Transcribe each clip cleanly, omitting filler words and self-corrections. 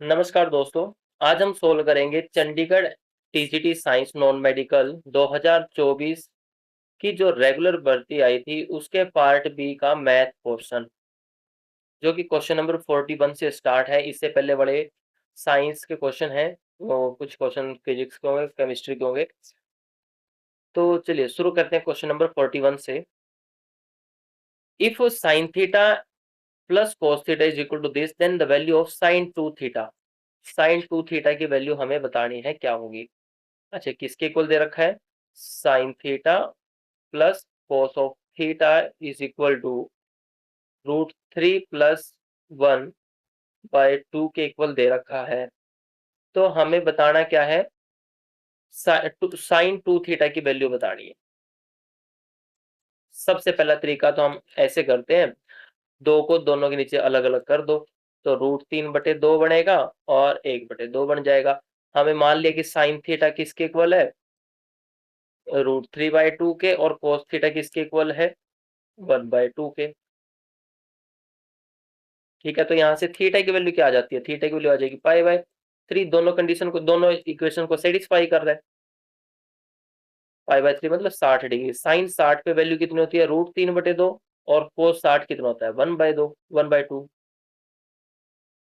नमस्कार दोस्तों। आज हम सोल्व करेंगे Chandigarh TGT science non medical 2024 की जो रेगुलर भर्ती आई थी उसके पार्ट बी का मैथ पोर्शन, जो कि क्वेश्चन नंबर 41 से स्टार्ट है। इससे पहले बड़े साइंस के क्वेश्चन हैं, वो कुछ क्वेश्चन फिजिक्स के होंगे, केमिस्ट्री के होंगे। तो चलिए शुरू करते हैं क्वेश्चन नंबर 41 से। If sine theta plus cos theta is equal to this, then the value of sine 2 theta. Sine 2 theta की वैल्यू हमें बतानी है, क्या होगी। अच्छा, किसके इक्वल दे रखा है? Sine theta plus cos of theta is equal to √3 + 1/2 के इक्वल दे रखा है। तो हमें बताना क्या है? साइन 2 थीटा की वैल्यू बतानी है। सबसे पहला तरीका तो हम ऐसे करते हैं, दो को दोनों के नीचे अलग अलग कर दो, तो √3/2 बनेगा और 1/2 बन जाएगा। हमें मान लिया कि साइन थीटा किसके इक्वल है? √3/2 के, और cos थीटा किसके इक्वल है? 1/2 के। ठीक है, तो यहाँ से थीटा की वैल्यू क्या आ जाती है? थीटा की वैल्यू आ जाएगी π/3। दोनों कंडीशन को, दोनों इक्वेशन को सेटिस्फाई कर रहा है। π/3 मतलब 60 डिग्री। साइन 60 पे वैल्यू कितनी होती है? √3/2, और cos 60 कितना होता है? 1/2, 1/2।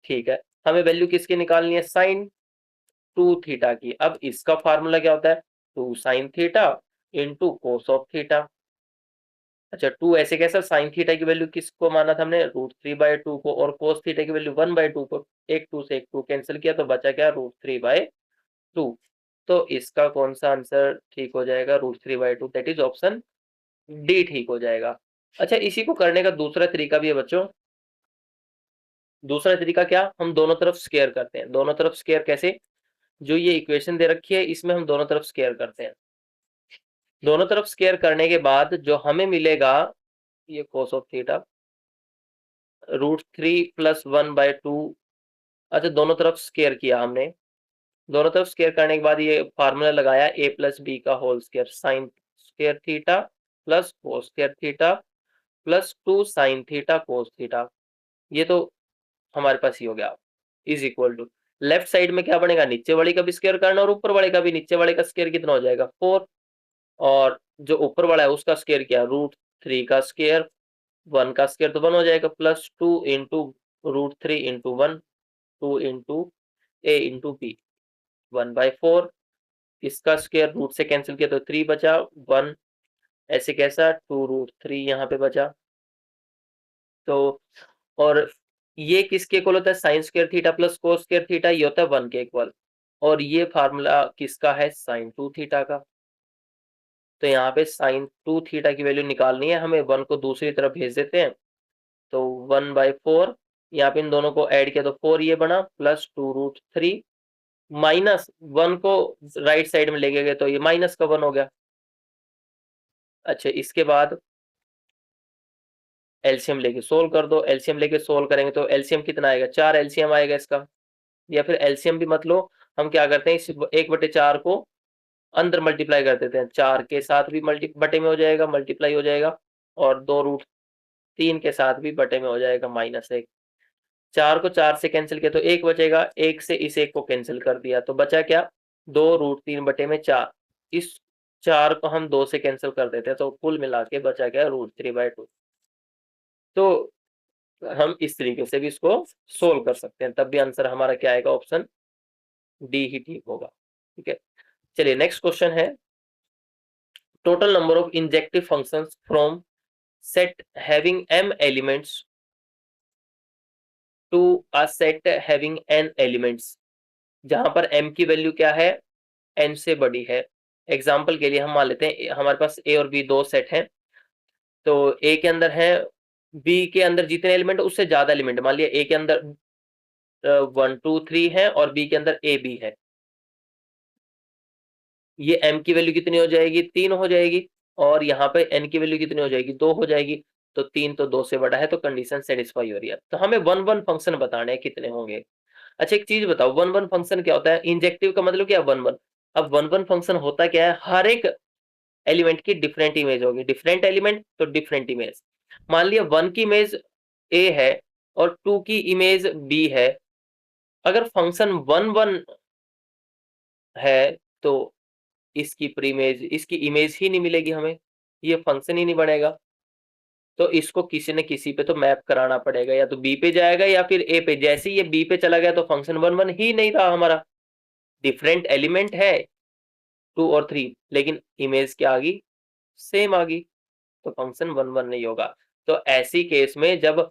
ठीक है, हमें वैल्यू किसकी निकालनी है? साइन 2 थीटा की। अब इसका फार्मूला क्या होता है? 2 sine theta into cos of theta. अच्छा, 2 ऐसे कैसा? साइन थीटा की वैल्यू किसको माना था हमने? √3/2 को, और कोस थीटा की वैल्यू 1/2 को। एक 2 से एक 2 कैंसिल किया तो बचा क्या? √3/2। तो इसका कौन सा आंसर ठीक हो जाएगा? √3/2, दैट इज ऑप्शन डी ठीक हो जाएगा। अच्छा, इसी को करने का दूसरा तरीका भी है बच्चों। दूसरा तरीका क्या? हम दोनों तरफ स्केयर करते हैं। दोनों तरफ स्केयर कैसे? जो ये इक्वेशन दे रखी है इसमें हम दोनों तरफ स्केयर करते हैं। दोनों तरफ स्केयर करने के बाद जो हमें मिलेगा, ये cos ऑफ थीटा √3 + 1/2। अच्छा, दोनों तरफ स्केयर किया हमने। दोनों तरफ स्केयर करने के बाद ये फार्मूला लगाया, a+b का whole square, sine square theta plus cos square theta plus 2 sine theta cos theta. ये तो हमारे पास ही हो गया, is equal to. Left side में क्या बनेगा? नीचे वाले का भी स्केयर करना और ऊपर वाले का भी। नीचे वाले का स्केयर कितना हो जाएगा? 4, और जो ऊपर वाला है उसका स्केयर क्या? √3 का स्केयर, 1 का स्केयर तो 1 हो जाएगा, प्लस 2 इंटू √3 × 1, 2 इंटू ए इंटू बी, 1/4। इसका स्केयर रूट से कैंसिल किया तो 3 बचा, 1 ऐसे कैसा? 2√3 यहाँ पे बचा। तो और ये किसके इक्वल होता है? Sign square theta plus cos square theta, ये होता है 1 के इक्वल। और ये फार्मूला किसका है? साइन 2 थीटा का। तो यहाँ पे साइन 2 थीटा की वैल्यू निकालनी है हमें। 1 को दूसरी तरफ भेज देते हैं, तो 1/4। यहाँ पे इन दोनों को ऐड किया तो 4 ये बना, प्लस 2√3 माइनस 1 को राइट साइड में लेके गए तो ये माइनस का 1 हो गया। अच्छा, इसके बाद एलसीएम लेके सोल्व कर दो। एलसीएम लेके सोल्व करेंगे तो एलसीएम कितना आएगा? 4 एलसीएम आएगा इसका। या फिर एलसीएम भी मत लो, हम क्या करते हैं, इस 1/4 को अंदर मल्टीप्लाई कर देते हैं। 4 के साथ भी मल्टी बटे में हो जाएगा, मल्टीप्लाई हो जाएगा, और 2√3 के साथ भी बटे में हो जाएगा, -1। 4 को 4 से कैंसिल किया तो 1 बचेगा, 1 से इस 1 को कैंसिल कर दिया तो बचा क्या? 2√3/4। इस 4 को हम 2 से कैंसिल कर देते हैं तो कुल मिला के बचा क्या? √3/2। तो हम इस तरीके से भी इसको सोल्व कर सकते हैं, तब भी आंसर हमारा क्या आएगा? ऑप्शन डी ही ठीक होगा। ठीक है, चलिए नेक्स्ट क्वेश्चन है। Total number of injective functions from set having m elements to a set having n elements, जहां पर m की वैल्यू क्या है? n से बड़ी है। एग्जाम्पल के लिए हम मान लेते हैं हमारे पास a और b दो सेट हैं, तो a के अंदर है, b के अंदर जितने एलिमेंट है उससे ज्यादा एलिमेंट। मान लिया a के अंदर 1 2 3 है और b के अंदर a b है। ये m की वैल्यू कितनी हो जाएगी? 3 हो जाएगी। और यहाँ पे n की वैल्यू कितनी हो जाएगी? 2 हो जाएगी। तो 3 तो 2 से बड़ा है, तो कंडीशन सेटिस्फाई हो रही है। तो हमें वन वन फंक्शन बताने हैं कितने होंगे। अच्छा, एक चीज बताओ, वन वन फंक्शन क्या होता है? इंजेक्टिव का मतलब क्या है? One one. अब वन वन फंक्शन होता क्या है? हर एक एलिमेंट की डिफरेंट इमेज होगी। डिफरेंट एलिमेंट तो डिफरेंट इमेज। मान लिया 1 की इमेज a है और 2 की इमेज b है, अगर फंक्शन 1 1 है तो इसकी प्रीमेज, इसकी इमेज ही नहीं मिलेगी हमें, ये फंक्शन ही नहीं बनेगा। तो इसको किसी न किसी पे तो मैप कराना पड़ेगा, या तो बी पे जाएगा या फिर ए पे। जैसे ही ये बी पे चला गया तो फंक्शन 1 1 ही नहीं रहा हमारा, डिफरेंट एलिमेंट है 2 और 3, लेकिन इमेज क्या आ गई, सेम आ गई, तो फंक्शन 1 1 नहीं होगा। तो ऐसी केस में जब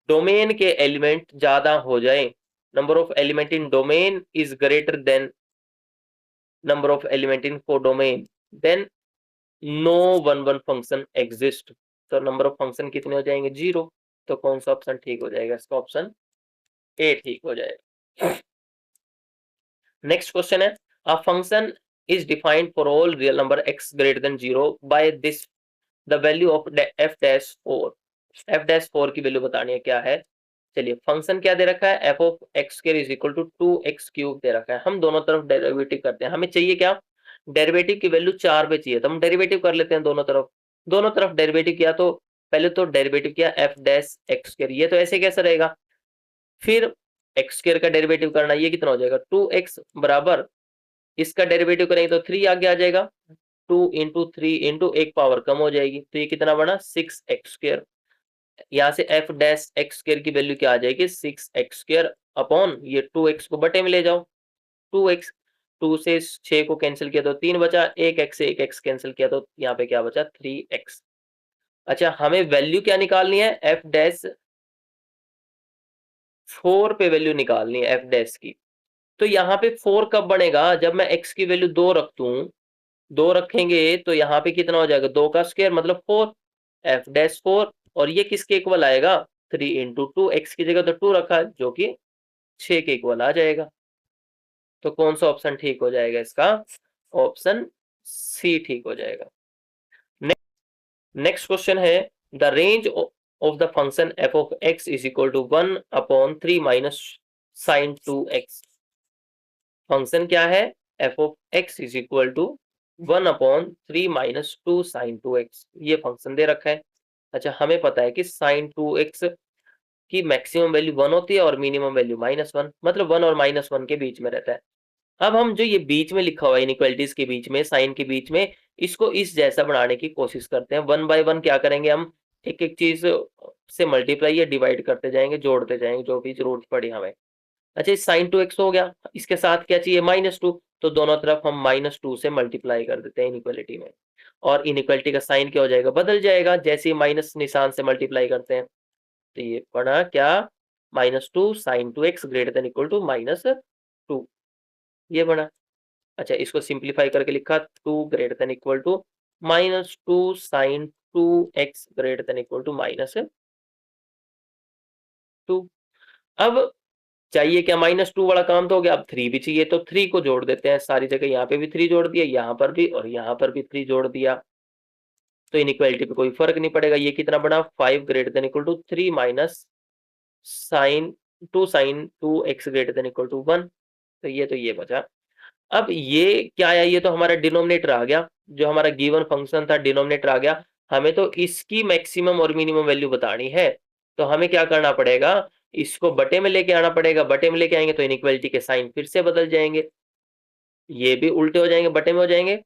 डोमेन के एलिमेंट ज्यादा हो जाए, number of element in domain is greater than number of element in codomain, then no 1 1 function exist. तो नंबर ऑफ फंक्शन कितने हो जाएंगे, 0। तो कौन सा ऑप्शन ठीक हो जाएगा, इसका ऑप्शन ए ठीक हो जाएगा। नेक्स्ट क्वेश्चन है, a function is defined for all real number x greater than 0 by this, the value of f-4। f-4 की वैल्यू बतानी है क्या है। चलिए, फंक्शन क्या दे रखा है, f of x square is equal to 2x³ दे रखा है। हम दोनों तरफ डेरिवेटिव करते हैं, हमें चाहिए क्या, डेरिवेटिव की वैल्यू 4 पे चाहिए, तो हम डेरिवेटिव कर लेते हैं दोनों तरफ। दोनों तरफ डेरिवेटिव किया तो पहले तो डेरिवेटिव किया f'(x²), ये तो ऐसे कैसे रहेगा। फिर x² का डेरिवेटिव करना, ये कितना हो जाएगा 2x बराबर, इसका डेरिवेटिव करेंगे तो 3 आगे आ जाएगा, 2 इंटू 3 इंटू एक पावर कम हो जाएगी, तो ये कितना बना 6x²। यहाँ से f'(x²) की वैल्यू क्या आ जाएगी 6x² अपॉन ये 2x को बटे में ले जाओ, 2x, 2 से 6 को कैंसिल किया तो 3 बचा, 1x से 1x कैंसिल किया तो यहाँ पे क्या बचा 3x। अच्छा, हमें वैल्यू क्या निकालनी है, f'(4) पे वैल्यू निकालनी है f' की। तो यहाँ पे 4 कब बनेगा, जब मैं x की वैल्यू 2 रख दूं, 2 रखेंगे तो यहाँ पे कितना हो जाएगा, 2 का स्क्वायर मतलब 4, f'(4), और ये किसके इक्वल आएगा 3 इंटू 2, एक्स की जगह तो 2 रखा है जो कि 6 के इक्वल आ जाएगा। तो कौन सा ऑप्शन ठीक हो जाएगा, इसका ऑप्शन सी ठीक हो जाएगा। नेक्स्ट क्वेश्चन है, the range of the function f of x is equal to 1/3 minus sine 2x। Function क्या है, f of x is equal to 1/3 minus 2 sine 2x, ये फंक्शन दे रखा है। अच्छा, हमें पता है कि साइन 2x की मैक्सिमम वैल्यू 1 होती है और मिनिमम वैल्यू -1, मतलब 1 और -1 के बीच में रहता है। अब हम जो ये बीच में लिखा हुआ है इनइक्वालिटीज के बीच में, साइन के बीच में, इसको इस जैसा बनाने की कोशिश करते हैं। 1 बाय 1 क्या करेंगे, हम एक एक चीज से मल्टीप्लाई या डिवाइड करते जाएंगे, जोड़ते जाएंगे, जो भी जरूरत पड़ी हमें। अच्छा, साइन 2x हो गया, इसके साथ क्या चाहिए -2, तो दोनों तरफ हम -2 से मल्टीप्लाई कर देते हैं इनइक्वालिटी में, और इनइक्वालिटी का साइन क्या हो जाएगा, बदल जाएगा जैसे ही माइनस निशान से मल्टीप्लाई करते हैं। तो ये पढ़ा क्या, -2 sine 2x greater than equal to -2, ये बना। अच्छा, इसको सिंप्लीफाई करके लिखा 2 greater than equal to -2 sine 2x greater than equal to -2। अब चाहिए क्या, -2 वाला काम तो हो गया, अब 3 भी चाहिए, तो 3 को जोड़ देते हैं सारी जगह, यहाँ पे भी 3 जोड़ दिया, यहाँ पर भी और यहाँ पर भी 3 जोड़ दिया, तो इनइक्वालिटी पे कोई फर्क नहीं पड़ेगा। ये कितना बना 5 greater than equal to 3 minus sine 2x greater than equal to 1, तो ये बचा। अब ये क्या आया, ये तो हमारा डिनोमिनेटर आ गया, जो हमारा गिवन फंक्शन था डिनोमिनेटर आ गया। हमें तो इसकी मैक्सिमम और मिनिमम वैल्यू बतानी है, तो हमें क्या करना पड़ेगा, इसको बटे में लेके आना पड़ेगा। बटे में लेके आएंगे तो इनइक्वालिटी के साइन फिर से बदल जाएंगे, ये भी उल्टे हो जाएंगे, बटे में हो जाएंगे,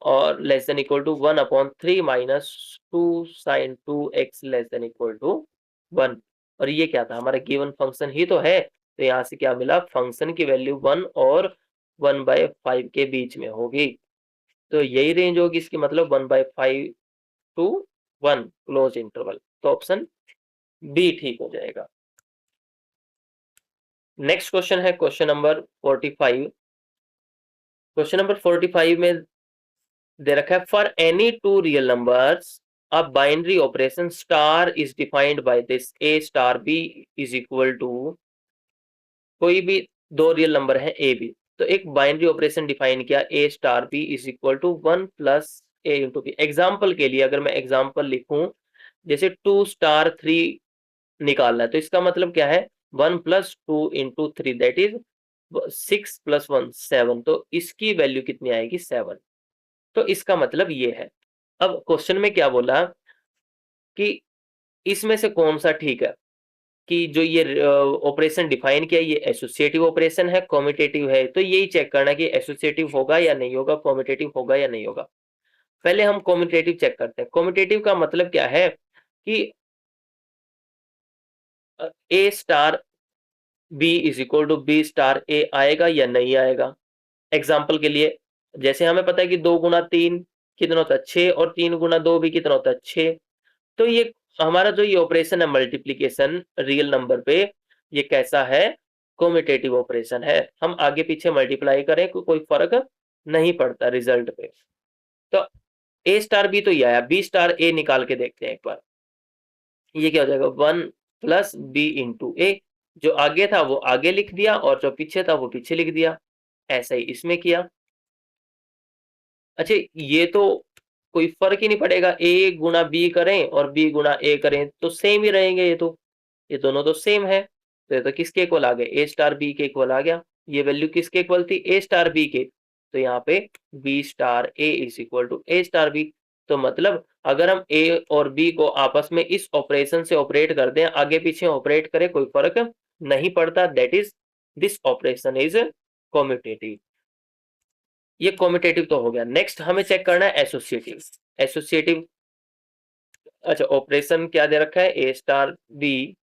और less than equal to 1/3 minus 2 sine 2x less than equal to 1। और ये क्या था, हमारा गिवन फंक्शन ही तो है, तो यहाँ से क्या मिला, फंक्शन की वैल्यू 1 और 1/5 के बीच में होगी, तो यही रेंज होगी इसकी, मतलब 1/5 टू 1 क्लोज इंटरवल, तो ऑप्शन बी ठीक हो जाएगा। नेक्स्ट क्वेश्चन है क्वेश्चन नंबर 45। क्वेश्चन नंबर 45 में दे रखा है, for any two real numbers a binary operation star is defined by this, a star b is equal to, कोई भी दो रियल नंबर है a b, तो एक बाइनरी ऑपरेशन डिफाइन किया, a star b is equal to 1 plus a into B. Example के लिए अगर मैं एग्जाम्पल लिखूं, जैसे 2 स्टार 3 निकालना है, तो इसका मतलब क्या है 1 plus 2 into 3 that is 6 plus 1 7, तो इसकी वैल्यू कितनी आएगी 7, तो इसका मतलब ये है। अब क्वेश्चन में क्या बोला कि इसमें से कौन सा ठीक है, कि जो ये ऑपरेशन डिफाइन किया ये एसोसिएटिव ऑपरेशन है, कॉम्यूटेटिव है, तो यही चेक करना कि एसोसिएटिव होगा या नहीं होगा, कॉम्यूटेटिव होगा या नहीं होगा। पहले हम कॉम्यूटेटिव चेक करते हैं। कॉम्यूटेटिव का मतलब क्या है कि A star B is equal to B star A आएगा या नहीं आएगा। एग्जाम्पल के लिए जैसे हमें पता है कि 2 गुना 3 कितना होता है 6 और 3 गुना 2 भी कितना होता है 6। तो ये हमारा जो ये ऑपरेशन है मल्टीप्लीकेशन रियल नंबर पे, ये कैसा है, कॉम्यूटेटिव ऑपरेशन है। हम आगे पीछे मल्टीप्लाई करें कोई फर्क नहीं पड़ता रिजल्ट पे। तो ए स्टार बी तो ये आया, बी स्टार ए निकाल के देखते हैं एक बार। ये क्या हो जाएगा 1 प्लस बी इंटू ए, जो आगे था वो आगे लिख दिया और जो पीछे था वो पीछे लिख दिया। ऐसा ही इसमें किया। अच्छा ये तो कोई फर्क ही नहीं पड़ेगा, ए गुना बी करें और बी गुना ए करें तो सेम ही रहेंगे। ये दोनों तो सेम है, तो ये तो किसके इक्वल आ गए, ए स्टार बी के इक्वल आ गया। ये वैल्यू किसके इक्वल थी, ए स्टार बी के, तो यहाँ पे B star A is equal to A star B. तो मतलब अगर हम ए और बी को आपस में इस ऑपरेशन से ऑपरेट कर दें, आगे पीछे ऑपरेट करें, कोई फर्क नहीं पड़ता। That is this operation is commutative. ये कॉम्यूटेटिव तो हो गया। नेक्स्ट हमें चेक करना है एसोसिएटिव। एसोसिएटिव अच्छा ऑपरेशन क्या दे रखा है, A star B,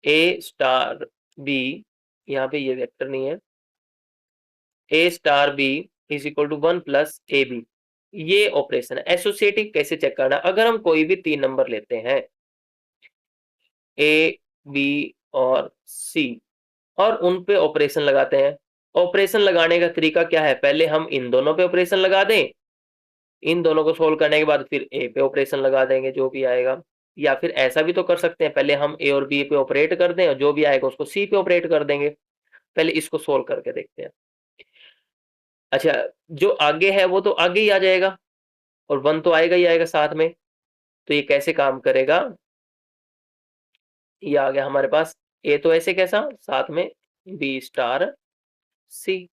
A star B, यहाँ पे ये वेक्टर नहीं है, A star B is equal to 1 plus A B. ये ऑपरेशन है। एसोसिएटिव कैसे चेक करना, अगर हम कोई भी 3 नंबर लेते हैं ए बी और सी और उन पे ऑपरेशन लगाते हैं। ऑपरेशन लगाने का तरीका क्या है, पहले हम इन दोनों पे ऑपरेशन लगा दें, इन दोनों को सोल्व करने के बाद फिर ए पे ऑपरेशन लगा देंगे जो भी आएगा। या फिर ऐसा भी तो कर सकते हैं, पहले हम ए और बी पे ऑपरेट कर दें और जो भी आएगा उसको सी पे ऑपरेट कर देंगे। पहले इसको सोल्व करके देखते हैं। अच्छा जो आगे है वो तो आगे ही आ जाएगा और 1 तो आएगा ही आएगा साथ में। तो ये कैसे काम करेगा, ये आ गया हमारे पास, ए तो ऐसे कैसा साथ में बी स्टार सी,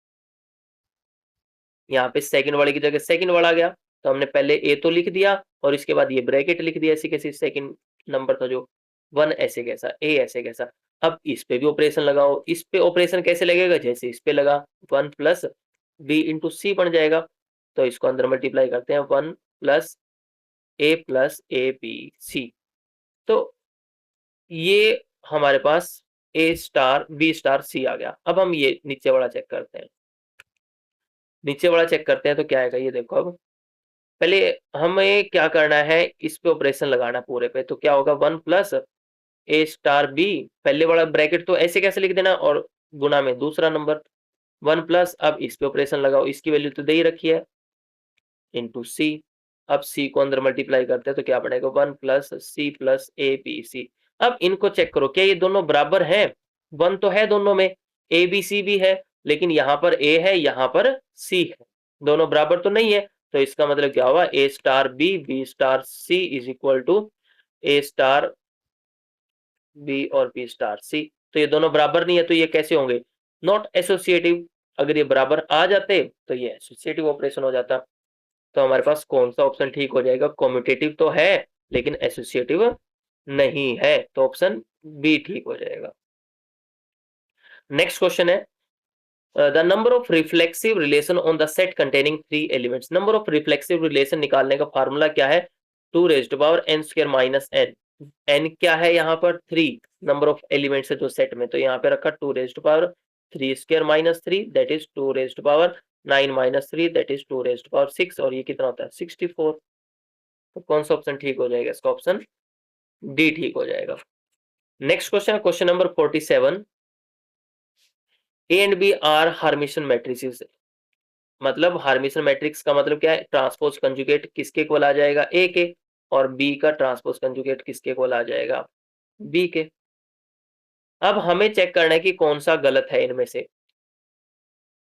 यहाँ पे सेकंड वाले की जगह सेकंड वाला आ गया। तो हमने पहले ए तो लिख दिया और इसके बाद ये ब्रैकेट लिख दिया ऐसे कैसे, सेकंड नंबर था जो 1 ऐसे कैसा, ए ऐसे कैसा। अब इस पे भी ऑपरेशन लगाओ, इस पे ऑपरेशन कैसे लगेगा, जैसे इस पे लगा 1 प्लस बी इंटू सी बन जाएगा। तो इसको अंदर मल्टीप्लाई करते हैं 1 प्लस ए बी सी। तो ये हमारे पास ए स्टार बी स्टार सी आ गया। अब हम ये नीचे वाला चेक करते हैं। नीचे वाला चेक करते हैं तो क्या आएगा, ये देखो। अब पहले हमें क्या करना है, इस पे ऑपरेशन लगाना पूरे पे। तो क्या होगा 1 प्लस ए स्टार बी, पहले वाला ब्रैकेट तो ऐसे कैसे लिख देना और गुना में दूसरा नंबर 1 प्लस, अब इस पे ऑपरेशन लगाओ, इसकी वैल्यू तो दे ही रखी है, इंटू सी। अब सी को अंदर मल्टीप्लाई करते हैं तो क्या पड़ेगा 1 plus C plus A B C. अब इनको चेक करो क्या ये दोनों बराबर हैं, 1 तो है दोनों में, ए बी सी भी है, लेकिन यहाँ पर ए है यहाँ पर सी है, दोनों बराबर तो नहीं है। तो इसका मतलब क्या हुआ, A star B B star C is equal to A star B और बी स्टार सी। तो ये दोनों बराबर नहीं है, तो ये कैसे होंगे, नॉट एसोसिएटिव। अगर ये बराबर आ जाते तो ये एसोसिएटिव ऑपरेशन हो जाता। तो हमारे पास कौन सा ऑप्शन ठीक हो जाएगा, कॉम्यूटेटिव तो है लेकिन एसोसिएटिव नहीं है, तो ऑप्शन बी ठीक हो जाएगा। नेक्स्ट क्वेश्चन है the number of reflexive relation on the set containing 3 elements. Number of reflexive relation निकालने का फार्मूला क्या है, 2 raised to power n square minus n। n क्या है यहाँ पर 3, नंबर ऑफ एलिमेंट्स है जो सेट में, तो यहाँ पे रखा 2 raised to power 3 square minus 3 that is 2 raised to power 9 minus 3 that is 2 raised to power 6, और ये कितना होता है 64। तो कौन सा ऑप्शन ठीक हो जाएगा, इसका ऑप्शन डी ठीक हो जाएगा। Next question, question number 47, A and B are hermitian matrices. मतलब हार्मिशन मैट्रिक्स का मतलब क्या है, ट्रांसपोज कंजुगेट किसके इक्वल आ जाएगा, ए के, और बी का ट्रांसपोज कंजुगेट किसके इक्वल आ जाएगा, बी के। अब हमें चेक करना है कि कौन सा गलत है इनमें से।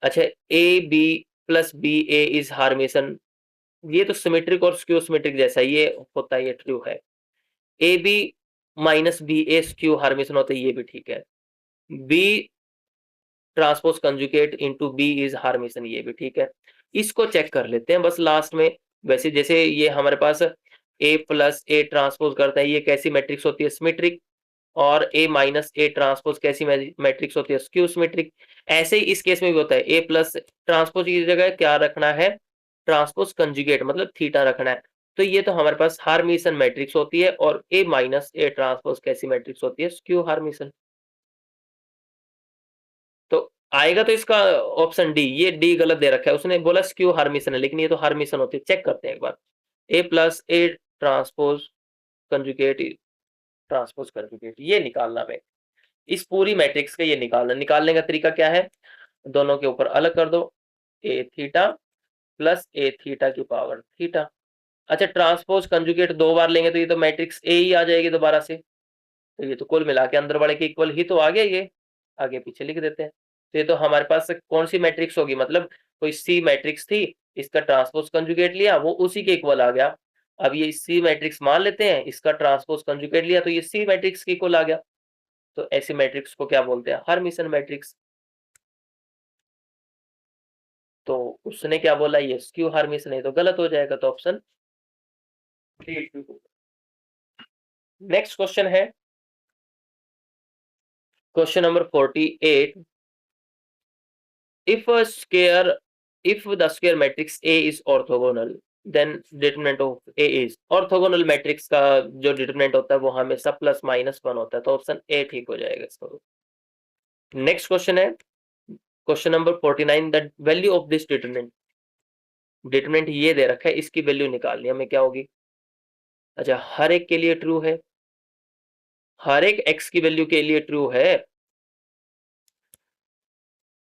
अच्छा A B plus B A is hermitian, ये तो सिमेट्रिक और स्क्यू सिमेट्रिक जैसा ये होता है, ये ट्रू है। A B minus B A skew hermitian होता है, ये भी ठीक है। B transpose conjugate into B is hermitian, ये भी ठीक है। इसको चेक कर लेते हैं बस लास्ट में। वैसे जैसे ये हमारे पास ए प्लस ए ट्रांसपोज करते हैं, ये कैसी मैट्रिक्स होती है? सिमेट्रिक। और ए माइनस ए ट्रांसपोज कैसी मैट्रिक्स होती है? Skew symmetric. ऐसे ही इस केस में भी होता है, ए प्लस ट्रांसपोज की जगह क्या रखना है? ट्रांसपोज कंजुगेट मतलब थीटा रखना है। तो ये तो हमारे पास हार्मिसन मैट्रिक्स होती है, और ए माइनस ए ट्रांसपोज कैसी मैट्रिक्स होती है? Skew Harmison. तो आएगा तो इसका ऑप्शन डी। ये डी गलत दे रखा है, उसने बोला स्क्यू हार्मिसन है, लेकिन ये तो हार्मिसन होती है। चेक करते हैं एक बार। A plus A transpose conjugate, transpose conjugate, ये निकालना है इस पूरी मैट्रिक्स का। ये निकालने का तरीका क्या है? दोनों के ऊपर अलग कर दो, ए थीटा प्लस ए थीटा की पावर थीटा। अच्छा, ट्रांसपोज कंजुगेट दो बार लेंगे तो ये तो मैट्रिक्स ए ही आ जाएगी दोबारा से। तो ये तो कुल मिला के अंदर वाले के इक्वल ही तो आ गया, ये आगे पीछे लिख देते हैं। तो ये तो हमारे पास कौन सी मैट्रिक्स होगी? मतलब कोई सी मैट्रिक्स थी, इसका ट्रांसपोज कंजुगेट लिया, वो उसी के इक्वल आ गया। अब ये सी मैट्रिक्स मान लेते हैं, इसका ट्रांसपोज कंजुगेट लिया तो ये सी मैट्रिक्स के इक्वल आ गया। तो ऐसी मैट्रिक्स को क्या बोलते हैं? Hermitian matrix. तो उसने क्या बोला? ये स्क्यू हर्मिशन है, तो गलत हो जाएगा। तो ऑप्शन नेक्स्ट क्वेश्चन है question number 48। if a square if the square matrix A is orthogonal, then determinant of A is orthogonal matrix का जो डिटरमिनेंट होता है वो हमेशा प्लस माइनस 1 होता है। तो ऑप्शन ए ठीक हो जाएगा इसको। नेक्स्ट क्वेश्चन है question number 49। The value of this determinant, determinant ये दे रखा है, इसकी वैल्यू निकालनी हमें, क्या होगी? अच्छा, हर एक के लिए ट्रू है, हर एक एक्स की वैल्यू के लिए ट्रू है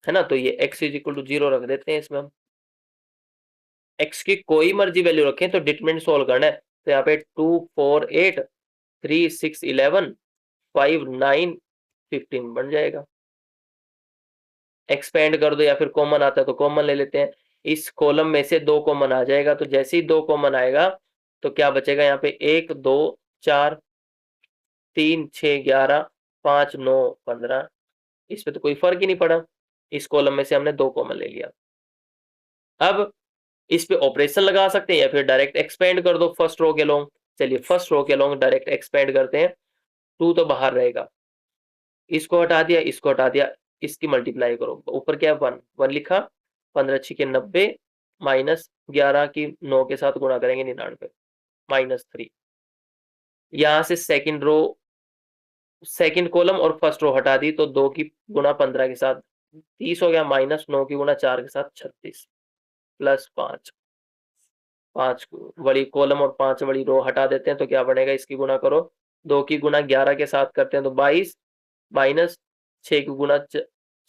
ना? तो ये x इज इक्वल टू 0 रख देते हैं इसमें हम। x की कोई मर्जी वैल्यू रखें तो डिटरमिनेंट सोल्व करना है। तो यहाँ पे 2 4 8 3 6 11 5 9 15 बन जाएगा। एक्सपेंड कर दो या फिर कॉमन आता है तो कॉमन ले लेते हैं। इस कॉलम में से 2 कॉमन आ जाएगा, तो जैसे ही 2 कॉमन आएगा तो क्या बचेगा? यहाँ पे 1 2 4 3 6 11 5 9 15। इस पे तो कोई फर्क ही नहीं पड़ा, इस कॉलम में से हमने 2 कॉमन ले लिया। अब इस पे ऑपरेशन लगा सकते हैं या फिर डायरेक्ट एक्सपेंड कर दो फर्स्ट रो के लॉन्ग। चलिए फर्स्ट रो के लॉन्ग डायरेक्ट एक्सपेंड करते हैं। 2 तो बाहर रहेगा, इसको हटा दिया, इसको हटा दिया, इसकी मल्टीप्लाई करो। ऊपर क्या है? 1 1 लिखा, 15 6 के 90 माइनस 11 की 9 के साथ गुणा करेंगे 99 माइनस 3। यहां से सेकंड रो सेकंड कॉलम और फर्स्ट रो हटा दी, तो 2 की गुणा 15 के साथ 30 हो गया, माइनस 9 की गुणा 4 के साथ 36 प्लस 5 वाली कॉलम और 5 वाली रो हटा देते हैं तो क्या बनेगा? इसकी गुणा करो, 2 की गुणा 11 के साथ करते हैं तो 22 माइनस 6 की गुणा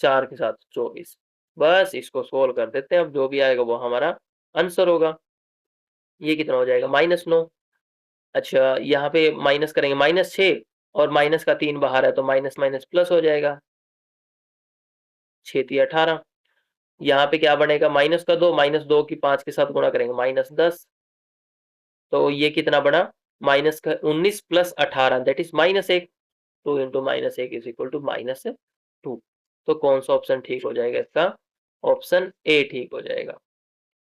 4 के साथ 24। बस इसको सोल्व कर देते हैं, अब जो भी आएगा वो हमारा आंसर होगा। ये कितना हो जाएगा? -9। अच्छा, यहाँ पे माइनस करेंगे, -6 और माइनस का 3 बाहर है तो माइनस माइनस प्लस हो जाएगा, 6 3 18। यहाँ पे क्या बनेगा? माइनस का 2 माइनस 2 की 5 के साथ गुणा करेंगे -10। तो ये कितना बना? माइनस का 19 plus 18 that is -1। 2 into -1 is equal to -2। तो कौन सा ऑप्शन ठीक हो जाएगा इसका? ऑप्शन ए ठीक हो जाएगा।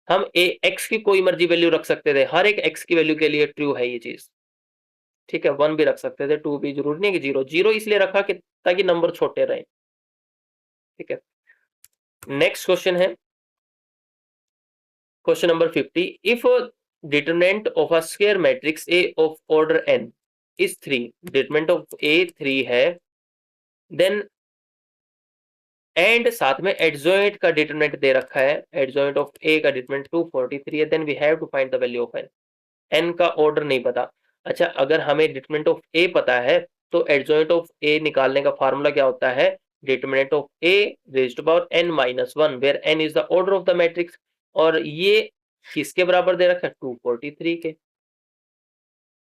हम ए एक्स की कोई मर्जी वैल्यू रख सकते थे, हर एक एक्स की वैल्यू के लिए ट्रू है ये चीज। ठीक है, 1 भी रख सकते थे, 2 भी, जरूरी नहीं कि 0। 0 इसलिए रखा कि ताकि नंबर छोटे रहे। ठीक है, नेक्स्ट क्वेश्चन है question number 50। If determinant of a square matrix A of order n is 3, determinant of A 3 है, देन एंड साथ में एडजॉइंट का डिटरमिनेंट दे रखा है, एडजॉइंट ऑफ ए का डिटरमिनेंट 243 है, then we have to find the value of n। n का order नहीं पता। अच्छा, अगर हमें डिटरमिनेंट ऑफ ए पता है तो एडजॉइंट ऑफ ए निकालने का फार्मूला क्या होता है? Determinant of A raised to power n minus 1 where n is the order of the matrix. और ये किसके बराबर दे रखा है? 243 के।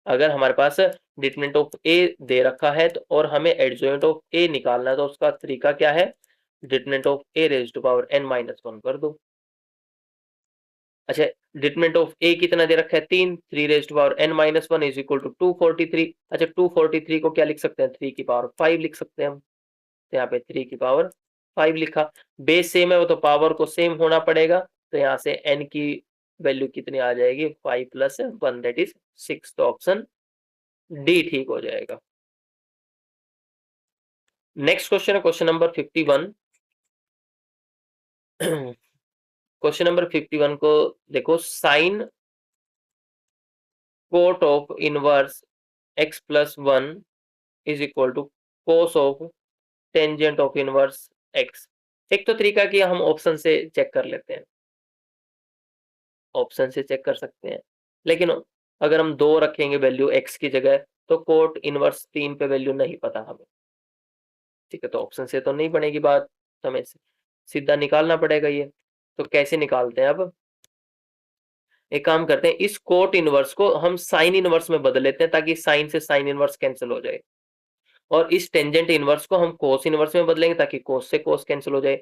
अगर हमारे पास डिटरमिनेंट ऑफ ए दे रखा है तो और हमें एडजॉइंट ऑफ ए निकालना है तो उसका तरीका क्या है? Determinant of A raised to power n minus 1 कर दो। अच्छा, डिटरमिनेंट ऑफ ए कितना दे रखा है? 3 3 raised to power n minus 1 is equal to 243। अच्छा, 243 को क्या लिख सकते हैं? 3 की पावर 5 लिख सकते हैं हम। तो यहाँ पे 3 की पावर 5 लिखा। बेस सेम है वो तो पावर को सेम होना पड़ेगा, तो यहाँ से n की वैल्यू कितनी आ जाएगी 5 + 1 दैट इज 6। तो ऑप्शन डी ठीक हो जाएगा। नेक्स्ट क्वेश्चन है क्वेश्चन नंबर 51। क्वेश्चन नंबर 51 को देखो, sine cot of inverse x + 1 is equal to cos of tangent of inverse x। एक तो तरीका कि हम ऑप्शन से चेक कर लेते हैं, ऑप्शन से चेक कर सकते हैं, लेकिन अगर हम 2 रखेंगे वैल्यू x की जगह, तो कोट इनवर्स 3 पे वैल्यू नहीं पता हमें, ठीक है, तो ऑप्शन से तो नहीं बनेगी बात, तो हमें सीधा निकालना पड़ेगा ये। तो कैसे निकालते हैं? अब एक काम करते हैं, इस कोट इनवर्स को हम साइन इनवर्स में बदल लेते हैं ताकि साइन से साइन इनवर्स कैंसिल हो जाए, और इस टेंजेंट इनवर्स को हम कोस इनवर्स में बदलेंगे ताकि कोस से कोस कैंसिल हो जाए।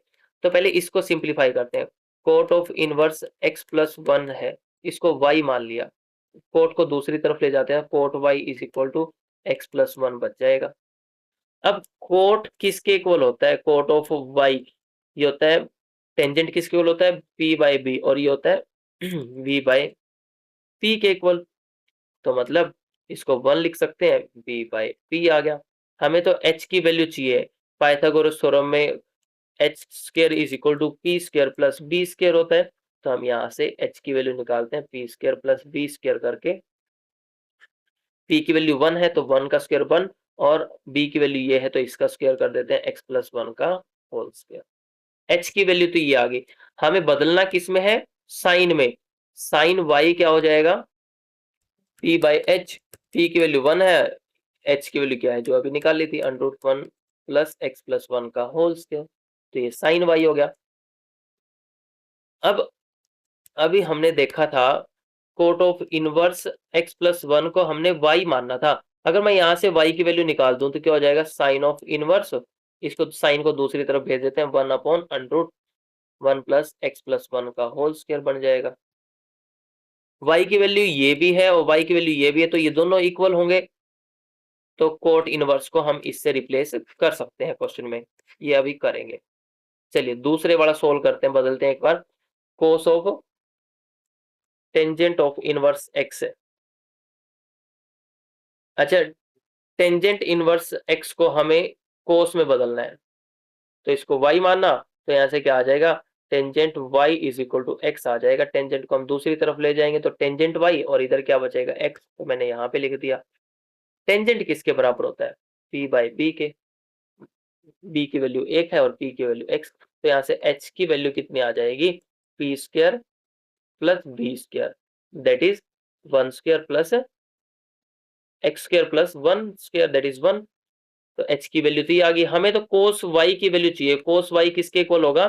तो पहले इसको सिंप्लीफाई करते हैं। कोट ऑफ इनवर्स x + 1 है, इसको y मान लिया, कोट को दूसरी तरफ ले जाते हैं, cot y is equal to x + 1 बच जाएगा। अब कोट किसके इक्वल होता है? कोट ऑफ y ये होता है, टेंजेंट किसके इक्वल होता है? p/b, और ये होता है v/p के इक्वल। तो मतलब इसको 1 लिख सकते हैं, b/p आ गया। हमें तो h की वैल्यू चाहिए, पाइथागोरस थ्योरम में h² is equal to p² + b² होता है, तो हम यहाँ से h की वैल्यू निकालते हैं, p² + b² करके। p की वैल्यू 1 है तो 1 का स्क्वायर 1, और b की वैल्यू ये है तो इसका स्क्वायर कर देते हैं, x + 1 का होल स्क्वायर। h की वैल्यू तो ये आ गई, हमें बदलना किस में है? साइन में। साइन y क्या हो जाएगा? p/h। p की वैल्यू 1 है, h की वैल्यू क्या है जो अभी निकाल ली थी, √1 + x + 1 का होल स्क्वायर। तो ये साइन y हो गया। अब अभी हमने देखा था कोट ऑफ इनवर्स x + 1 को हमने y मानना था। अगर मैं यहाँ से y की वैल्यू निकाल दूं तो क्या हो जाएगा? साइन ऑफ इनवर्स, इसको साइन को दूसरी तरफ भेज देते हैं, 1/√1 + x + 1 का होल स्क्वायर बन जाएगा। y की वैल्यू ये भी है और y की वैल्यू ये भी है, तो ये दोनों इक्वल होंगे, तो कोट इनवर्स को हम इससे रिप्लेस कर सकते हैं क्वेश्चन में, ये अभी करेंगे। चलिए दूसरे वाला सोल्व करते हैं, बदलते हैं एक बार। Cos of tangent of inverse x है। अच्छा, टेंजेंट इनवर्स x को हमें कोस में बदलना है, तो इसको y मानना, तो यहाँ से क्या आ जाएगा? Tangent y is equal to x आ जाएगा। टेंजेंट को हम दूसरी तरफ ले जाएंगे तो टेंजेंट y, और इधर क्या बचेगा? x, तो मैंने यहाँ पे लिख दिया। टेंजेंट किसके बराबर होता है? p/b के। b की वैल्यू 1 है और p की वैल्यू x, तो यहाँ से h की वैल्यू कितनी आ जाएगी? p² + b² that is 1² + x² + 1² that is 1। तो h की वैल्यू तो ये आ गई। हमें तो कोस y की वैल्यू चाहिए। कोस y किसके इक्वल होगा?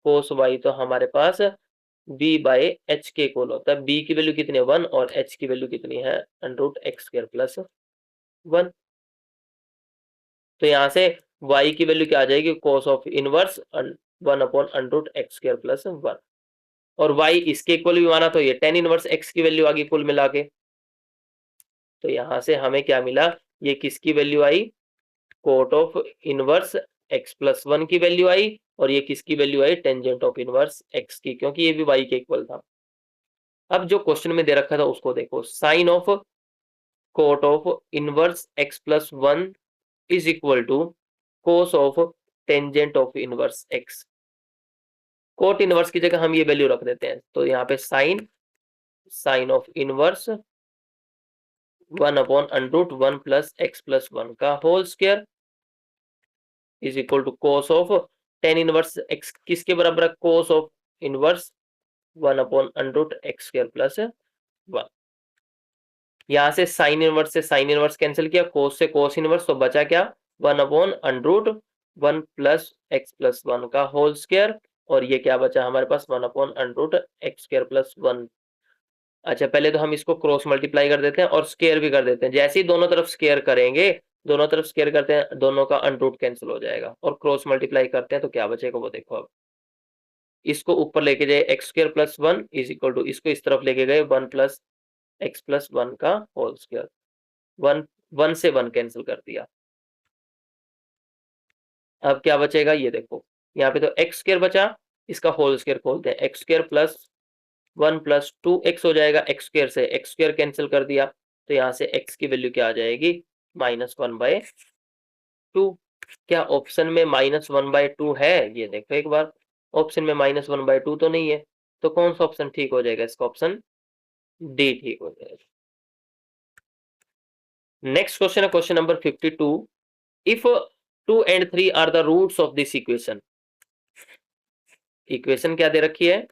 कोस y तो हमारे पास b/h के इक्वल होता है। b की वैल्यू कितनी है? 1, और h की वैल्यू कितनी है? √x² + 1। तो यहाँ से y की वैल्यू क्या आ जाएगी? कोस ऑफ इनवर्स 1/√x² + 1, और y इसके इक्वल भी माना तो ये tan इनवर्स x की वैल्यू आ गई कुल मिला के। तो यहाँ से हमें क्या मिला? ये किसकी वैल्यू आई? कोट ऑफ इनवर्स x + 1 की वैल्यू आई, और ये किसकी वैल्यू आई? टेंजेंट ऑफ इनवर्स x की, क्योंकि ये भी y के इक्वल था। अब जो क्वेश्चन में दे रखा था उसको देखो, sine of cot of inverse x + 1 is equal to cos of tangent of inverse x। Cot inverse की जगह हम ये वैल्यू रख देते हैं, तो यहाँ पे साइन ऑफ इनवर्स 1/√1 + x + 1 का whole square is equal to cos of tan inverse x किसके बराबर है? Cos of inverse 1/√x² + 1। यहाँ से साइन इनवर्स से साइन इनवर्स कैंसिल किया, कोस से कोस इनवर्स, तो बचा क्या? 1/√1 + x + 1 का होल स्क्वायर, और ये क्या बचा हमारे पास? 1/√x² + 1। अच्छा, पहले तो हम इसको क्रॉस मल्टीप्लाई कर देते हैं और स्क्वायर भी कर देते हैं। जैसे ही दोनों तरफ स्क्वायर करेंगे, दोनों तरफ स्क्वायर करते हैं, दोनों का अंडरूट कैंसिल हो जाएगा, और क्रॉस मल्टीप्लाई करते हैं तो क्या बचेगा वो देखो। अब इसको ऊपर लेके जाए, x² + 1 इज इक्वल टू, इसको इस तरफ लेके गए 1 + x + 1 का होल स्क्वायर। 1 से 1 कैंसिल कर दिया। अब क्या बचेगा ये देखो, यहाँ पे तो x² बचा, इसका होल स्क्वायर खोलते हैं, x² + 1 प्लस 2x हो जाएगा, एक्स स्क्वायर से एक्स स्क्वायर कैंसिल कर दिया, तो यहाँ से x की वैल्यू क्या आ जाएगी, -1/2। क्या ऑप्शन में -1/2 है? ये देखो एक बार, ऑप्शन में -1/2 तो नहीं है, तो कौन सा ऑप्शन ठीक हो जाएगा? इसका ऑप्शन डी ठीक हो जाएगा। नेक्स्ट क्वेश्चन है question number 52। If 2 and 3 are the roots of this equation, equation क्या दे रखी है,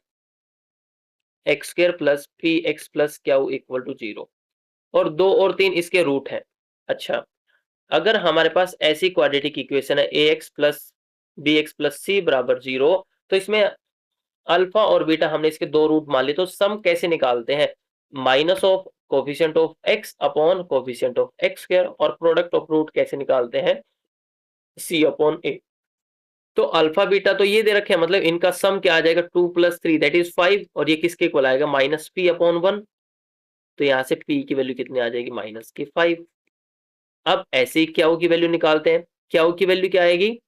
x square plus p x plus q equal to 0, और 2 और 3 इसके रूट हैं। अच्छा, अगर हमारे पास ऐसी क्वाड्रेटिक इक्वेशन है A X plus B X plus C बराबर 0, तो इसमें अल्फा और बीटा हमने इसके दो रूट मान लिए, तो सम कैसे निकालते हैं? Minus of coefficient of x upon coefficient of x square, और प्रोडक्ट ऑफ रूट कैसे निकालते हैं? सी अपॉन ए। तो अल्फा बीटा तो ये दे रखे हैं, मतलब इनका सम क्या आ जाएगा, 2 + 3 दैट इज 5, और ये किसके इक्वल आएगा, -p/1। तो यहाँ से p की वैल्यू कितनी आ जाएगी, -5। अब ऐसे ही क्यू की वैल्यू निकालते हैं। क्यू की वैल्यू क्या आएगी,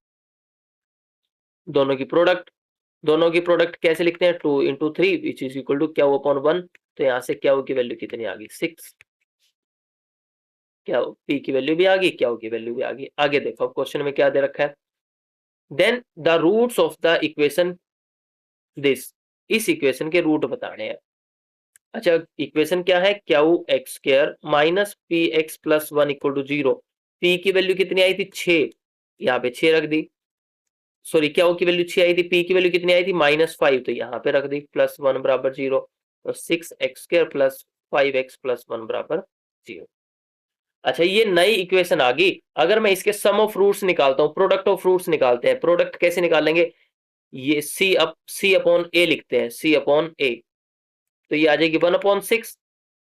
दोनों की प्रोडक्ट, दोनों की प्रोडक्ट कैसे लिखते हैं, 2 × 3 विच इज इक्वल टू क्यू/1। तो यहाँ से क्यू की वैल्यू कितनी आ गई, 6। क्यू p की वैल्यू भी आ गई, क्यू की वैल्यू भी आ गई। आगे देखो क्वेश्चन में क्या दे रखा है, then the roots of the equation this, इस इक्वेशन के रूट बताने हैं। अच्छा, इक्वेशन क्या है, q x square minus p x plus 1 equal to 0। P की वैल्यू कितनी आई थी, 6, यहाँ पे 6 रख दी। सॉरी, क्यू की वैल्यू 6 आई थी, पी की वैल्यू कितनी आई थी, -5, तो यहाँ पे रख दी, +1 बराबर 0। तो 6x square plus 5x plus 1 बराबर 0। अच्छा, ये नई इक्वेशन आ गई। अगर मैं इसके सम ऑफ रूट्स निकालता हूँ, प्रोडक्ट ऑफ रूट्स निकालते हैं, प्रोडक्ट कैसे निकालेंगे, ये सी अपॉन ए लिखते हैं, सी अपॉन ए, तो ये आ जाएगी 1/6।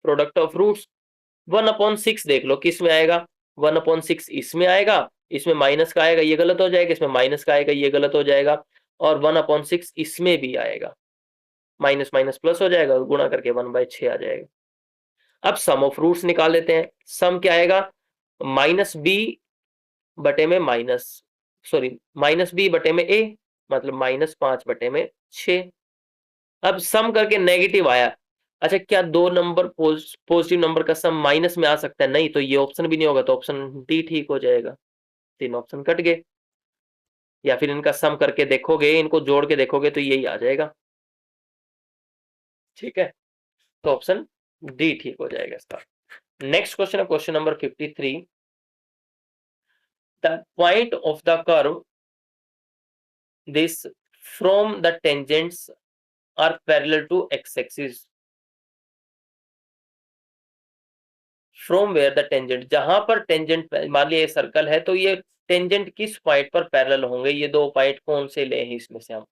प्रोडक्ट ऑफ रूट्स 1/6 देख लो किस में आएगा, 1/6 इसमें आएगा, इसमें माइनस का आएगा, ये गलत हो जाएगा, इसमें माइनस का आएगा, ये गलत हो जाएगा, और 1/6 इसमें भी आएगा, माइनस माइनस प्लस हो जाएगा, और गुणा करके 1/6 आ जाएगा। अब सम ऑफ रूट्स निकाल लेते हैं। सम क्या आएगा, -b बटे में माइनस, सॉरी, -b बटे में a, मतलब -5/6। अब सम करके नेगेटिव आया। अच्छा, क्या दो नंबर पॉजिटिव नंबर का सम माइनस में आ सकता है? नहीं, तो ये ऑप्शन भी नहीं होगा, तो ऑप्शन डी ठीक हो जाएगा। 3 ऑप्शन कट गए। या फिर इनका सम करके देखोगे, इनको जोड़ के देखोगे, तो यही आ जाएगा। ठीक है, तो ऑप्शन डी ठीक हो जाएगा इसका। नेक्स्ट क्वेश्चन है question number 53। The point of the curve this from the tangents are parallel to x axis, from where the tangent, जहां पर टेंजेंट, मान लिया ये सर्कल है, तो ये टेंजेंट किस पॉइंट पर पैरेलल होंगे, ये दो पॉइंट कौन से ले हैं इसमें से हम।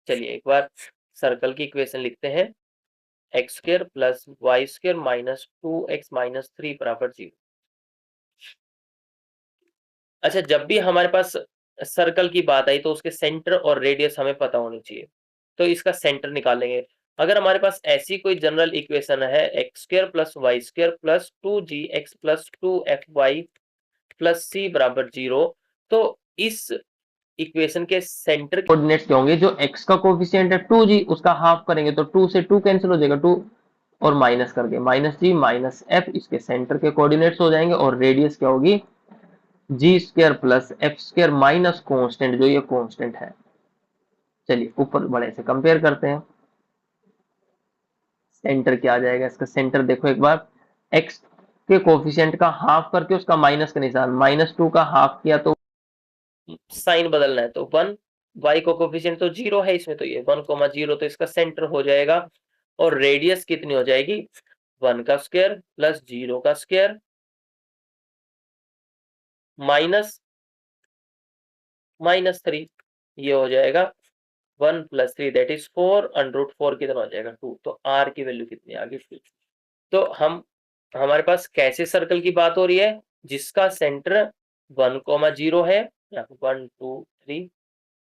चलिए एक बार सर्कल की इक्वेशन लिखते हैं, x square plus Y square minus 2x minus 3 बराबर 0। अच्छा, जब भी हमारे पास सर्कल की बात आई, तो उसके सेंटर और रेडियस हमें पता होनी चाहिए, तो इसका सेंटर निकालेंगे। अगर हमारे पास ऐसी कोई जनरल इक्वेशन है, x square plus Y square plus 2gx plus 2fy plus C बराबर 0, तो इस इक्वेशन के सेंटर कोऑर्डिनेट्स क्या होंगे, जो x का कोफिशिएंट है 2g, उसका हाफ करेंगे तो 2 से 2 कैंसिल हो जाएगा, 2 और माइनस करके -g माइनस f, इसके सेंटर के कोऑर्डिनेट्स हो जाएंगे, और रेडियस क्या होगी, G square plus F square minus constant, जो ये कॉन्स्टेंट है। चलिए ऊपर बड़े से कंपेयर करते हैं, सेंटर क्या आ जाएगा, इसका सेंटर देखो एक बार, x के कोफिशिएंट का हाफ करके उसका माइनस का निशान, -2 का हाफ किया तो साइन बदलना है, तो 1, y को कोफिशिएंट तो 0 है इसमें, तो ये 1,0, तो इसका सेंटर हो जाएगा। और रेडियस कितनी हो जाएगी, 1 का स्क्वायर प्लस 0 का स्क्वायर माइनस -3, ये हो जाएगा 1 + 3 दैट इज 4, √4 कितना हो जाएगा, 2। तो r की वैल्यू कितनी आ गई 2। तो हमारे पास कैसे सर्कल की बात हो रही है, जिसका सेंटर 1,0 है, 1 2 3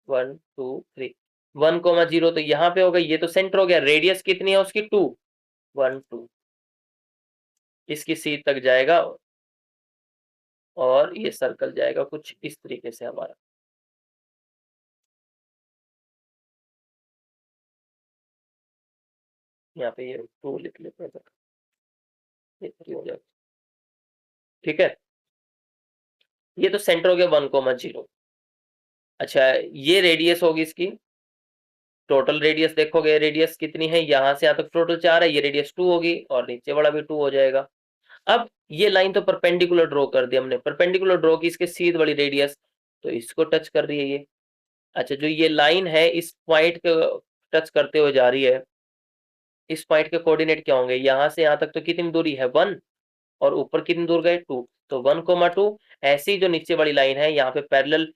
1 2 3, 1,0 तो यहाँ पे होगा, ये तो सेंटर हो गया। रेडियस कितनी है उसकी, 2, 1 2, इसकी सी तक जाएगा, और ये सर्कल जाएगा कुछ इस तरीके से हमारा। यहाँ पे ये 2 लिख लेते हैं, ये 3 हो जाएगा। ठीक है, ये तो सेंटर हो गया 1,0। अच्छा, ये रेडियस होगी इसकी, टोटल रेडियस देखोगे, रेडियस कितनी है, यहाँ से यहाँ तक टोटल 4 है, ये रेडियस 2 होगी और नीचे वाला भी 2 हो जाएगा। अब ये लाइन तो परपेंडिकुलर ड्रॉ कर दी हमने, परपेंडिकुलर ड्रॉ की, इसके सीध वाली रेडियस, तो इसको टच कर रही है ये। अच्छा, जो ये लाइन है इस पॉइंट को टच करते हुए जा रही है, इस पॉइंट के कोऑर्डिनेट क्या होंगे, यहाँ से यहाँ तक तो कितनी दूरी है 1, और ऊपर कितनी दूर गए 2, तो 1,2। ऐसी जो नीचे वाली लाइन है यहाँ पे पैरेलल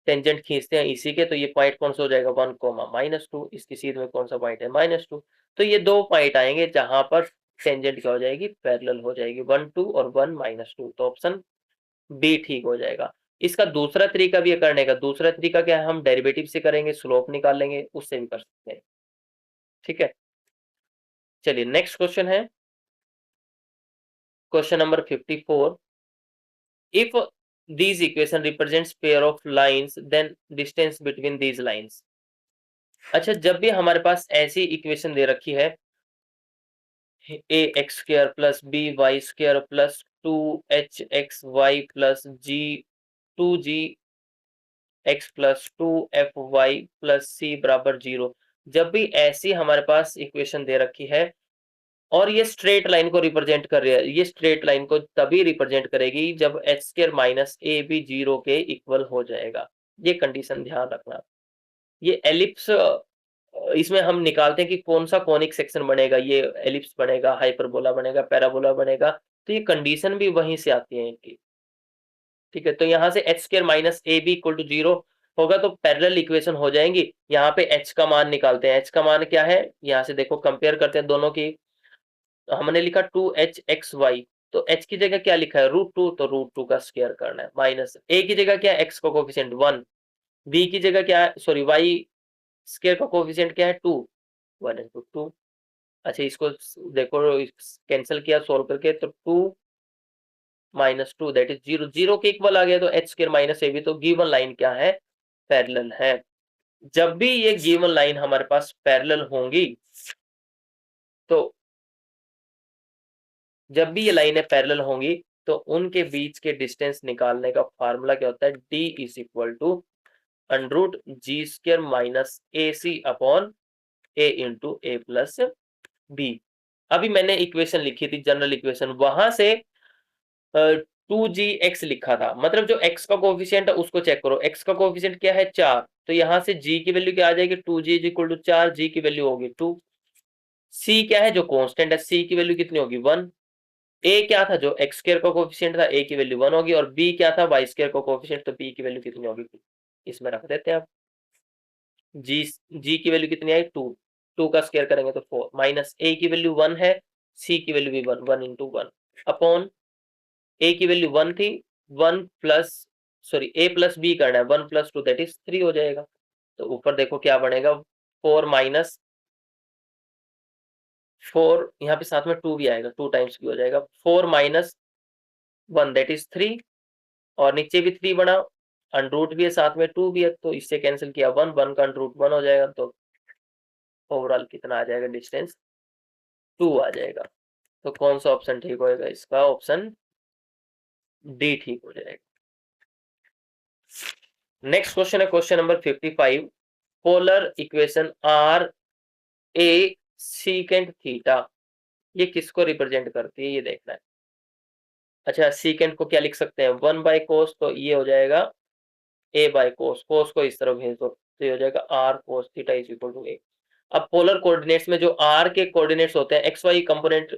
टेंजेंट खींचते हैं इसी के, तो ये पॉइंट कौन सा हो जाएगा 1,-2, इसकी सीध में कौन सा पॉइंट है -2। तो ये 2 पॉइंट आएंगे जहां पर टेंजेंट क्या हो जाएगी, पैरेलल हो जाएगी, 1 2 और 1 -2, तो ऑप्शन बी ठीक हो जाएगा। इसका दूसरा तरीका भी है करने का, दूसरा तरीका क्या है, हम डेरिवेटिव से करेंगे, स्लोप निकाल लेंगे, उससे भी कर सकते हैं। ठीक है, चलिए नेक्स्ट क्वेश्चन है question number 54। If these equation represents pair of lines then distance between these lines। अच्छा, जब भी हमारे पास ऐसी इक्वेशन दे रखी है, A X square plus B Y square plus 2h(x)y plus G 2g x plus 2fy plus c बराबर 0, जब भी ऐसी हमारे पास इक्वेशन दे रखी है और ये स्ट्रेट लाइन को रिप्रेजेंट कर रही है, ये स्ट्रेट लाइन को तभी रिप्रेजेंट करेगी जब एच स्क्र माइनस ए भी 0 के इक्वल हो जाएगा। ये कंडीशन ध्यान रखना। ये एलिप्स, इसमें हम निकालते हैं कि कौन सा कॉनिक सेक्शन बनेगा, ये एलिप्स बनेगा, हाइपरबोला बनेगा, पैराबोला बनेगा, तो ये कंडीशन भी वहीं से आती है इनकी। ठीक है, तो यहाँ से h square minus a b equal to 0 होगा तो पैरेलल इक्वेशन हो जाएंगी। यहाँ पे एच का मान निकालते हैं, एच का मान क्या है, यहाँ से देखो कंपेयर करते हैं दोनों की। तो हमने लिखा 2h(x)y, तो h की जगह क्या लिखा है √2, तो √2 का स्क्वायर करना है, माइनस a की जगह क्या है, x का कोफिशिएंट 1, b की जगह क्या है, सॉरी y स्क्वायर का कोफिशिएंट क्या है 2, 1 into 2। अच्छा, इसको देखो कैंसिल किया सोल्व करके, तो 2 - 2 दैट इज 0, 0 के इक्वल आ गया, तो h square minus a b, तो गिवन लाइन क्या है, पैरेलल है। जब भी ये गिवन लाइन हमारे पास पैरेलल होंगी, तो जब भी ये लाइनें पैरेलल होंगी तो उनके बीच के डिस्टेंस निकालने का फार्मूला क्या होता है, d is equal to √g² minus AC upon a into a plus b. अभी मैंने इक्वेशन लिखी थी, जनरल इक्वेशन, वहां से 2gx लिखा था, मतलब जो x का कोफिशिएंट है उसको चेक करो, x का कोफिशिएंट क्या है 4, तो यहाँ से g की वैल्यू क्या आ जाएगी, 2g is equal to 4, g की वैल्यू होगी 2। c क्या है, जो कांस्टेंट है, c की वैल्यू कितनी होगी 1। ए क्या था, जो एक्स स्क्वायर का कोफिशिएंट था, ए की वैल्यू 1 होगी, और बी क्या था, वाई स्क्वायर का कोफिशिएंट, तो बी की वैल्यू कितनी होगी, इसमें रख देते हैं आप। जी जी की वैल्यू कितनी आई 2, 2 का स्क्वायर करेंगे तो 4, माइनस ए की वैल्यू 1 है, सी की वैल्यू भी 1, 1 into 1 अपॉन ए की वैल्यू 1 थी, 1 प्लस सॉरी ए प्लस बी करना है, 1 + 2 दैट इज 3 हो जाएगा। तो ऊपर देखो क्या बनेगा, 4 माइनस 4, यहाँ पे साथ में 2 भी आएगा, 2 टाइम्स भी हो जाएगा, 4 माइनस 1 दैट इज 3, और नीचे भी 3 बना, अंडरूट भी है साथ में 2 भी है, तो इससे कैंसिल किया 1, 1 का अंडरूट 1 हो जाएगा, तो ओवरऑल कितना आ जाएगा, डिस्टेंस 2 आ जाएगा। तो कौन सा ऑप्शन ठीक होएगा, इसका ऑप्शन डी ठीक हो जाएगा। नेक्स्ट क्वेश्चन है question number 55। Polar equation r a secant theta, ये किसको रिप्रेजेंट करती है, ये देखना है। अच्छा, सीकेंट को क्या लिख सकते हैं, 1/cos, तो ये हो जाएगा a/cos, cos को इस तरफ भेज दो, तो ये हो जाएगा r cos theta is equal to a। अब पोलर कोऑर्डिनेट्स में जो r के कोऑर्डिनेट्स होते हैं, xy कंपोनेंट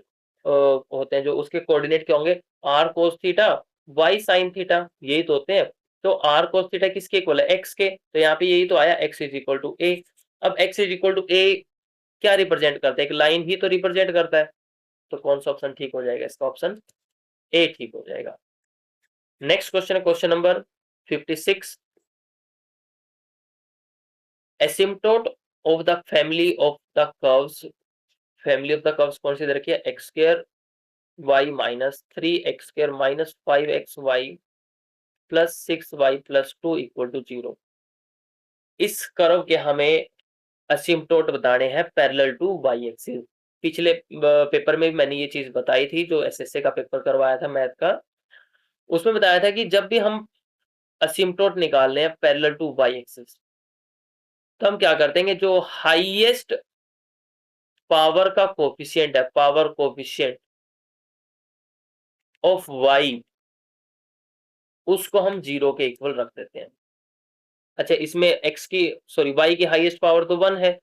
होते हैं, जो उसके कोऑर्डिनेट क्या होंगे, r cos theta, y sin theta, यही तो होते हैं। तो r cos थीटा किसके इक्वल है, x के, तो यहाँ पे यही तो आया, x is equal to a। अब x is equal to a क्या रिप्रेजेंट करता है, एक लाइन ही तो रिप्रेजेंट करता है, तो कौन सा ऑप्शन ठीक हो जाएगा, इसका ऑप्शन ए ठीक हो जाएगा। नेक्स्ट क्वेश्चन है question number 56। Asymptote of the family of the curves, family of the curves कौन सी दे रखी है, x² y minus 3x² minus 5xy plus 6y plus 2 equal to 0। इस कर्व के हमें असिम्पटोट बताने हैं पैरेलल टू y एक्सिस। पिछले पेपर में भी मैंने ये चीज बताई थी, जो एसएससी का पेपर करवाया था मैथ का, उसमें बताया था कि जब भी हम असिम्प्टोट निकाल रहे हैं पैरेलल टू वाई एक्सिस, तो हम क्या करते हैं, जो हाईएस्ट पावर का कोफिशिएंट है, पावर कोफिशिएंट ऑफ वाई, उसको हम 0 के इक्वल रख देते हैं। अच्छा, इसमें वाई की हाईएस्ट पावर तो 1 है,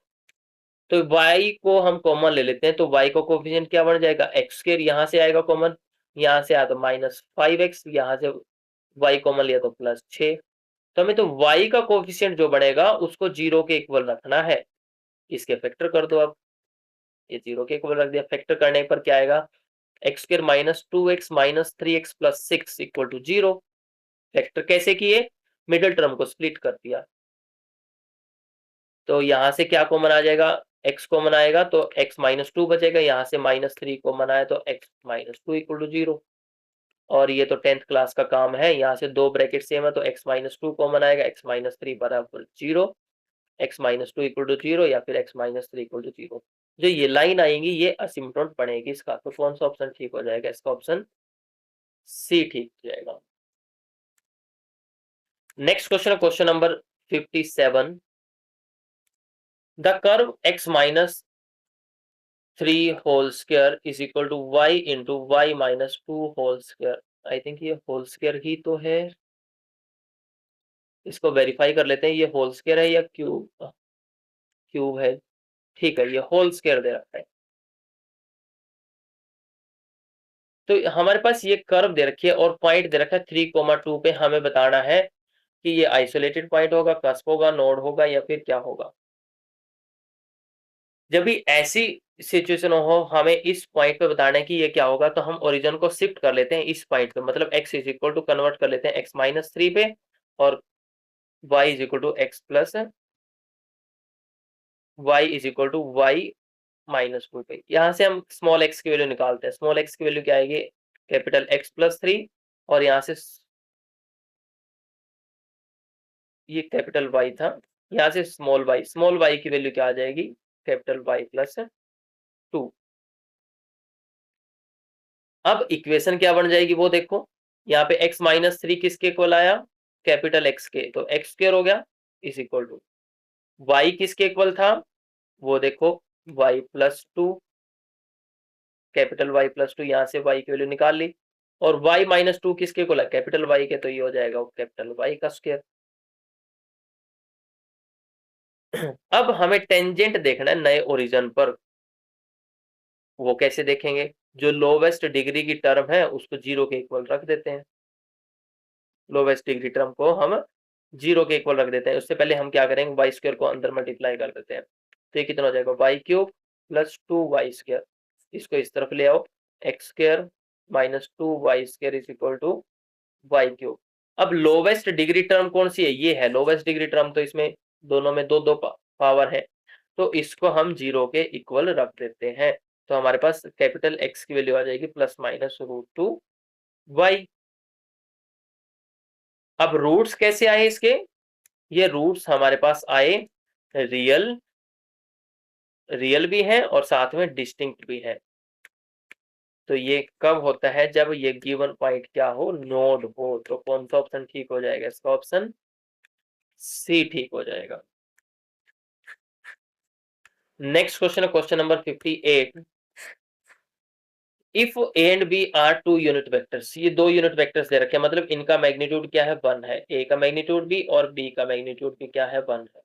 तो वाई को हम कॉमन ले लेते हैं, तो वाई का कोफिशिएंट क्या बन जाएगा, एक्स स्क्वायर, यहाँ से आएगा कॉमन, यहाँ से आया तो -5x, यहाँ से वाई कॉमन लिया तो +6, तो हमें तो y का कोफिशिएंट जो बनेगा उसको 0 के इक्वल रखना है। इसके फैक्टर कर दो अब, ये 0 के इक्वल रख दिया, फैक्टर करने पर क्या आएगा, x square -2x -3x + 6 = 0। Factor कैसे किए, मिडिल टर्म को स्प्लिट कर दिया, तो यहाँ से क्या कॉमन आ जाएगा, x कॉमन आएगा तो x -2 बचेगा, यहाँ से -3 कॉमन आया तो x -2 = 0। और ये तो 10th क्लास का काम है, यहाँ से दो ब्रैकेट सेम है तो x -2 कॉमन आएगा, x -3 बराबर 0, x -2 = 0 या फिर x -3 = 0। जो ये लाइन आएगी ये असिम्प्टोट बनेगी इसका, तो कौन सा ऑप्शन ठीक हो जाएगा, इसका ऑप्शन सी ठीक हो जाएगा। Next question, question number 57, the curve x -3 whole square is equal to y into y -2 whole square. I think ये होल स्क्वायर ही तो है, इसको वेरीफाई कर लेते हैं, ये होल स्क्वायर है या क्यूब, क्यूब है, ठीक है, ये होल स्क्वायर दे रखा है। तो हमारे पास ये कर्व दे रखी है और पॉइंट दे रखा है 3,2 पे, हमें बताना है कि ये आइसोलेटेड पॉइंट होगा, कस्प होगा, नोड होगा या फिर क्या होगा। जब भी ऐसी सिचुएशन हो, हमें इस पॉइंट पे बताना है कि ये क्या होगा, तो हम ओरिजिन को शिफ्ट कर लेते हैं इस पॉइंट पे, मतलब x is equal to convert कर लेते हैं x -3 पे और y is equal to x plus y is equal to y -2 पे। यहाँ से हम स्मॉल x की वैल्यू निकालते हैं, स्मॉल x की वैल्यू क्या आएगी, कैपिटल X + 3 और यहाँ से ये कैपिटल Y था, यहाँ से स्मॉल y की वैल्यू क्या आ जाएगी, कैपिटल Y + 2। अब इक्वेशन क्या बन जाएगी वो देखो, यहाँ पे x -3 किसके इक्वल आया, कैपिटल X के, तो x स्क्वायर हो गया इज इक्वल टू y किसके इक्वल था, वो देखो y + 2, कैपिटल Y + 2, यहाँ से y की वैल्यू निकाल ली, और y -2 किसके इक्वल है, कैपिटल Y के, तो ये हो जाएगा कैपिटल Y का स्क्वायर। अब हमें टेंजेंट देखना है नए ओरिजिन पर, वो कैसे देखेंगे, जो लोवेस्ट डिग्री की टर्म है उसको 0 के इक्वल रख देते हैं, लोवेस्ट डिग्री टर्म को हम 0 के इक्वल रख देते हैं। उससे पहले हम क्या करेंगे, वाई स्क्वायर को अंदर मल्टीप्लाई कर देते हैं, तो ये कितना हो जाएगा, y³ + 2y², इसको इस तरफ ले आओ, x² - 2y² is equal to y³। अब लोवेस्ट डिग्री टर्म कौन सी है, ये है लोवेस्ट डिग्री टर्म, तो इसमें दोनों में दो दो पावर है, तो इसको हम 0 के इक्वल रख देते हैं, तो हमारे पास कैपिटल X की वैल्यू आ जाएगी ±√2y। अब रूट्स कैसे आए इसके, ये रूट्स हमारे पास आए रियल भी है और साथ में डिस्टिंक्ट भी है, तो ये कब होता है, जब ये गिवन पॉइंट क्या हो, नोड हो, तो कौन सा ऑप्शन ठीक हो जाएगा, इसका ऑप्शन सी ठीक हो जाएगा। नेक्स्ट क्वेश्चन है question number 58, if a and B are two unit vectors, ये दो यूनिट वेक्टर्स दे रखे हैं, मतलब इनका मैग्नीट्यूड क्या है, 1 है, ए का मैग्नीट्यूड भी और बी का मैग्नीट्यूड भी क्या है, 1 है,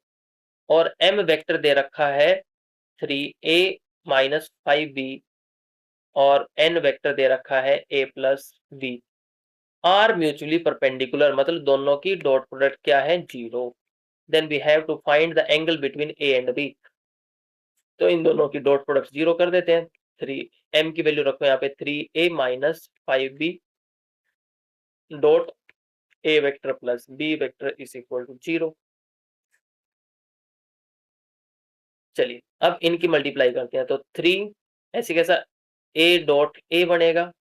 और एम वेक्टर दे रखा है 3a - 5b और n वेक्टर दे रखा है a + b, are mutually perpendicular, मतलब दोनों की डॉट प्रोडक्ट क्या है, 0, then we have to find the angle between a and b, तो इन दोनों की डॉट प्रोडक्ट 0 कर देते हैं, 3 m की वैल्यू रखो यहाँ पे 3a - 5b dot a vector plus b vector is equal to 0। चलिए अब इनकी मल्टीप्लाई करते हैं, तो 3 ऐसे कैसा, a डॉट a बनेगा,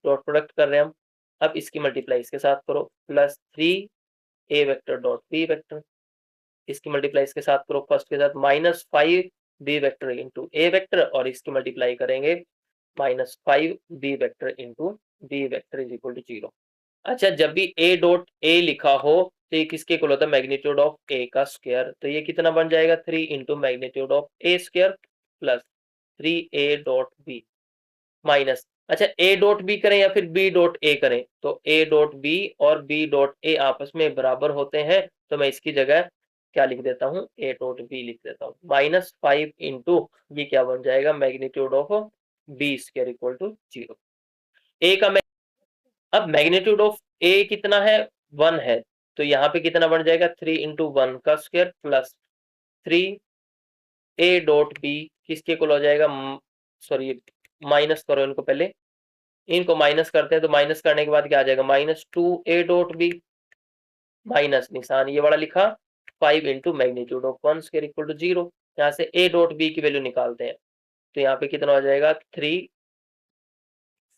डॉट प्रोडक्ट कर रहे हैं हम, अब इसकी मल्टीप्लाई इसके साथ करो, +3 a vector dot b vector, इसकी मल्टीप्लाई इसके साथ करो, फर्स्ट के साथ -5 b vector into a vector और इसकी मल्टीप्लाई करेंगे -5 b vector into b vector is equal to 0। अच्छा, जब भी ए डॉट ए लिखा हो तो ये किसके इक्वल होता है? मैग्नीट्यूड ऑफ ए का स्क्वायर। तो ये कितना बन जाएगा? 3 into magnitude of a square plus 3 a dot b minus, अच्छा ए डॉट बी करें या फिर बी डॉट ए करें? तो ए डॉट बी और बी डॉट ए आपस में बराबर होते हैं, तो मैं इसकी जगह क्या लिख देता हूँ? ए डॉट बी लिख देता हूँ। -5 इंटू ये क्या बन जाएगा? Magnitude of b square equal to 0। A का अब मैग्नीट्यूड ऑफ ए कितना है? 1 है, तो यहाँ पे कितना बन जाएगा? 3 इंटू 1 का square plus 3 a dot b किसके इक्वल हो जाएगा? सॉरी, माइनस करो इनको पहले, इनको माइनस करते हैं तो माइनस करने के बाद क्या आ जाएगा? -2 ए डॉट बी माइनस निशान ये वाला लिखा 5 into magnitude of 1 square equal to 0। यहाँ से ए डॉट बी की वैल्यू निकालते हैं, तो यहाँ पे कितना हो जाएगा? 3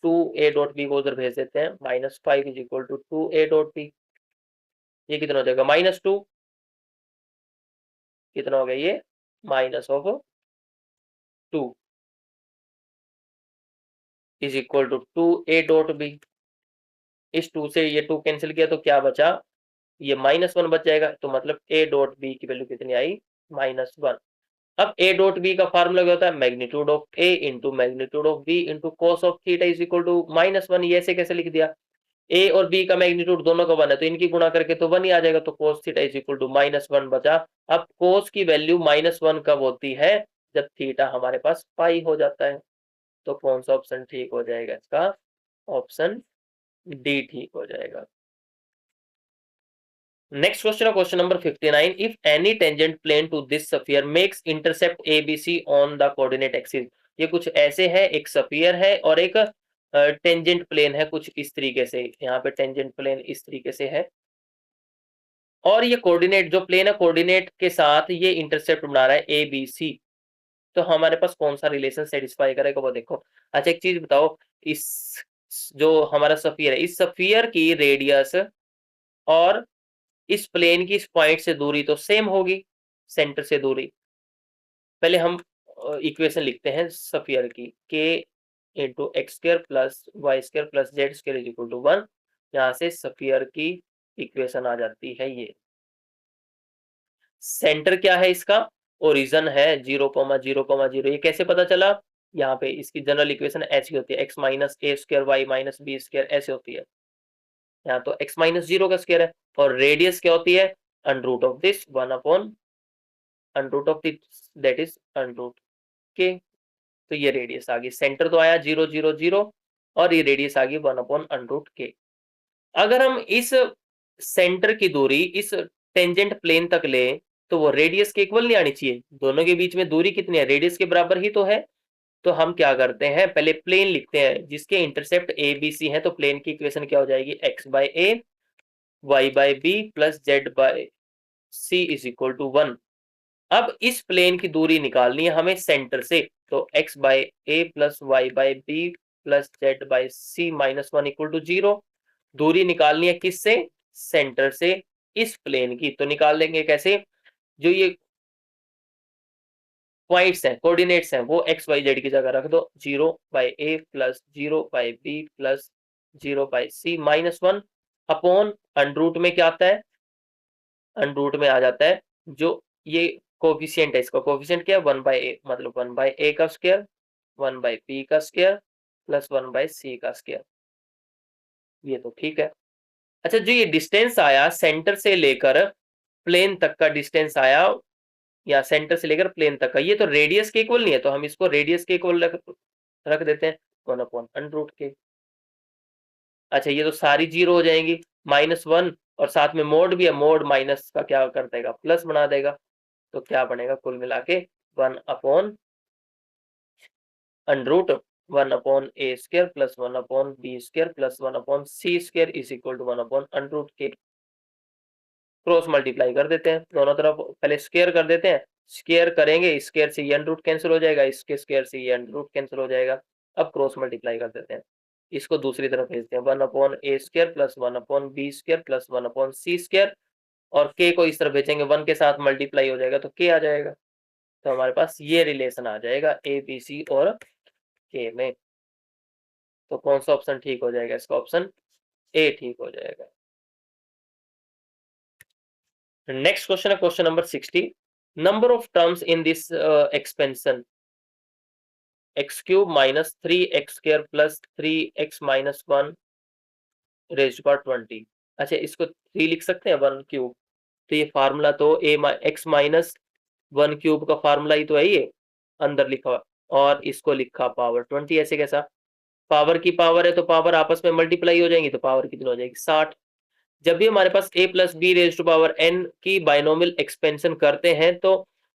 2 ए डॉट बी को उधर भेज देते हैं, -5 is equal to 2 a dot b. ये कितना हो जाएगा? -2 कितना हो गया? ये -2 is equal to 2 a dot b. इस 2 से ये 2 कैंसिल किया तो क्या बचा? ये -1 बच जाएगा, तो मतलब ए डॉट बी की वैल्यू कितनी आई? -1। अब ए डॉट बी का फार्मूला क्या होता है? Magnitude of a into magnitude of b into cos of theta is equal to -1। ये ऐसे कैसे लिख दिया? ए और बी का मैग्नीट्यूड दोनों का 1 है, तो इनकी गुणा करके तो 1 ही आ जाएगा, तो cos theta is equal to -1 बचा। अब cos की वैल्यू -1 कब होती है? जब थीटा हमारे पास पाई हो जाता है। तो कौन सा ऑप्शन ठीक हो जाएगा इसका? ऑप्शन डी ठीक हो जाएगा। नेक्स्ट क्वेश्चन है question number 59। If any tangent plane to this sphere makes intercept a b c on the coordinate axis. ये कुछ ऐसे है, एक स्फीयर है और एक टेंजेंट प्लेन है कुछ इस तरीके से। यहाँ पे टेंजेंट प्लेन इस तरीके से है और ये कोऑर्डिनेट जो प्लेन है कोऑर्डिनेट के साथ ये इंटरसेप्ट बना रहा है ए बी सी। तो हमारे पास कौन सा रिलेशन सेटिस्फाई करेगा वो देखो। अच्छा एक चीज बताओ, इस जो हमारा स्फीयर है, इस स्फीयर की रेडियस और इस प्लेन की इस पॉइंट से दूरी तो सेम होगी, सेंटर से दूरी। पहले हम इक्वेशन लिखते हैं स्फीयर की, k into x square plus y square plus z square is equal to 1। यहाँ से स्फीयर की इक्वेशन आ जाती है ये। सेंटर क्या है इसका? ओरिजन है 0,0,0। ये कैसे पता चला? यहाँ पे इसकी जनरल इक्वेशन ऐसी होती है, X minus A square Y minus B square ऐसे होती है। यहाँ तो x माइनस 0 का स्क्वायर है और रेडियस क्या होती है? Under root of this 1 upon under root of this that is under root के। तो ये रेडियस आ गई, सेंटर तो आया 0 0 0 और ये रेडियस आ गई 1 अपॉन अंडरूट के। अगर हम इस सेंटर की दूरी इस टेंजेंट प्लेन तक ले तो वो रेडियस के इक्वल नहीं आनी चाहिए? दोनों के बीच में दूरी कितनी है? रेडियस के बराबर ही तो है। तो हम क्या करते हैं, पहले प्लेन लिखते हैं जिसके इंटरसेप्ट ए बी सी है। तो प्लेन की इक्वेशन क्या हो जाएगी? x by a y by B plus z by c is equal to 1। अब इस प्लेन की दूरी निकालनी है हमें सेंटर से, तो x by A plus y by B plus z by C -1 equal to 0। दूरी निकालनी है किससे? सेंटर से इस प्लेन की। तो निकाल लेंगे कैसे? जो ये पॉइंट्स हैं, कोऑर्डिनेट्स हैं, वो एक्स वाई जेड की जगह रख दो। 0 by A plus 0 by B plus 0 by C -1 upon under root में क्या आता है? अंडरूट में आ जाता है जो ये कोफिशिएंट है, इसका कोफिशिएंट क्या है? 1 बाय ए, मतलब 1 बाय ए का स्क्वायर 1 बाय बी का स्क्वायर प्लस 1 बाय सी का स्क्वायर। ये तो ठीक है। अच्छा, जो ये डिस्टेंस आया सेंटर से लेकर प्लेन तक का डिस्टेंस आया, या सेंटर से लेकर प्लेन तक का, ये तो रेडियस के इक्वल नहीं है, तो हम इसको रेडियस के इक्वल रख देते हैं 1 अपॉन अंडरूट के। अच्छा, ये तो सारी 0 हो जाएंगी, -1 और साथ में मोड भी है, मोड माइनस का क्या कर देगा? प्लस बना देगा। तो क्या बनेगा कुल मिला के? 1 upon under root 1 upon A square plus 1 upon B square plus 1 upon C square is equal to 1 upon under root k. Cross multiply कर देते हैं दोनों तरफ, पहले स्क्वायर कर देते हैं। स्क्वायर करेंगे, स्क्वायर से ये अंडरूट कैंसिल हो जाएगा, इसके स्क्वायर से ये अंडरूट कैंसिल हो जाएगा। अब क्रॉस मल्टीप्लाई कर देते हैं, इसको दूसरी तरफ भेजते हैं। 1 अपॉन ए square plus 1 upon B square plus 1 upon सी स्क्वायर और के को इस तरफ भेजेंगे, 1 के साथ मल्टीप्लाई हो जाएगा तो के आ जाएगा। तो हमारे पास ये रिलेशन आ जाएगा ए बी सी और के में। तो कौन सा ऑप्शन ठीक हो जाएगा इसका? ऑप्शन ए ठीक हो जाएगा। नेक्स्ट क्वेश्चन है question number 60। Number of terms in this expansion x cube minus 3x² plus 3x-1 raised power 20। अच्छा, इसको 3 लिख सकते हैं 1 क्यूब। तो ये फार्मूला तो x माइनस 1 क्यूब का फार्मूला ही तो है ये अंदर लिखा, और इसको लिखा पावर 20। ऐसे कैसा? पावर की पावर है तो पावर आपस में मल्टीप्लाई हो जाएंगी, तो पावर कितनी हो जाएगी? 60। जब भी हमारे पास a plus b raise to power n की बाइनोमियल एक्सपेंशन करते हैं तो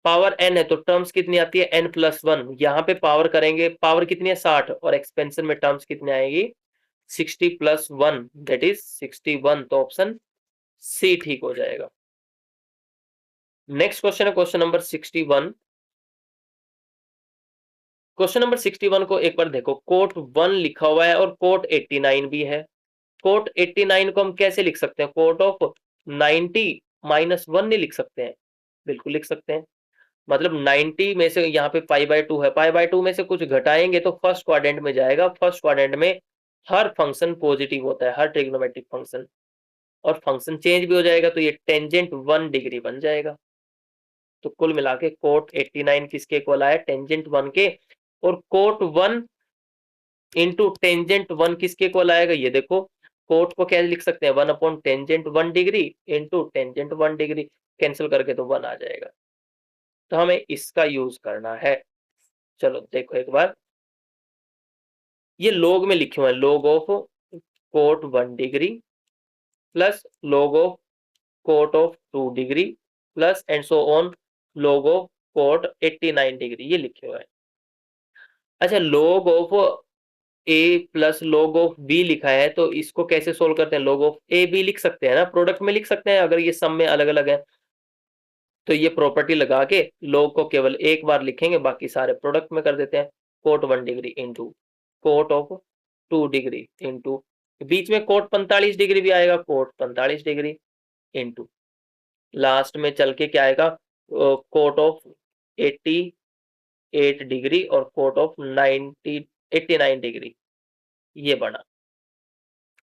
पावर n है तो टर्म्स कितनी आती है? n plus 1। यहाँ पे पावर करेंगे, पावर कितनी है? 60, और एक्सपेंशन में टर्म्स कितनी आएगी? 60 प्लस 1 दैट इज 61। तो ऑप्शन सी ठीक हो जाएगा। नेक्स्ट क्वेश्चन है क्वेश्चन नंबर 61। क्वेश्चन नंबर 61 को एक बार देखो। कोट 1 लिखा हुआ है और कोट 89 भी है। कोट 89 को हम कैसे लिख सकते हैं? कोट ऑफ 90 माइनस 1 नहीं लिख सकते हैं? बिल्कुल लिख सकते हैं। मतलब 90 में से यहाँ पे π/2 है, π/2 में से कुछ घटाएंगे तो फर्स्ट क्वाड्रेंट में जाएगा। फर्स्ट क्वाड्रेंट में हर फंक्शन पॉजिटिव होता है, हर ट्रिग्नोमेट्रिक फंक्शन, और फंक्शन चेंज भी हो जाएगा तो ये टेंजेंट 1 डिग्री बन जाएगा। तो कुल मिला के कोट 89 किसके इक्वल आया? टेंजेंट 1 के। और कोट 1 इंटू टेंजेंट 1 किसके इक्वल आएगा? ये देखो, कोट को क्या लिख सकते हैं? 1/टेंजेंट 1 degree into tangent 1 degree, cancel करके तो 1 आ जाएगा। तो हमें इसका यूज करना है। चलो देखो एक बार, ये लॉग में लिखे हुए हैं, log of cot 1 degree plus log of cot of 2 degree plus and so on log of cot 89 degree, ये लिखे हुए हैं। अच्छा, log of a plus log of b लिखा है तो इसको कैसे सोल्व करते हैं? लॉग ऑफ ए बी लिख सकते हैं ना, प्रोडक्ट में लिख सकते हैं अगर ये सम में अलग अलग है। तो ये प्रॉपर्टी लगा के लॉग को केवल एक बार लिखेंगे, बाकी सारे प्रोडक्ट में कर देते हैं। Cot 1 degree into cot of 2 degree into, बीच में कोट 45 डिग्री भी आएगा, कोट 45 डिग्री इंटू लास्ट में चल के क्या आएगा? कोट ऑफ 88 डिग्री और कोट ऑफ 89 डिग्री, ये बना।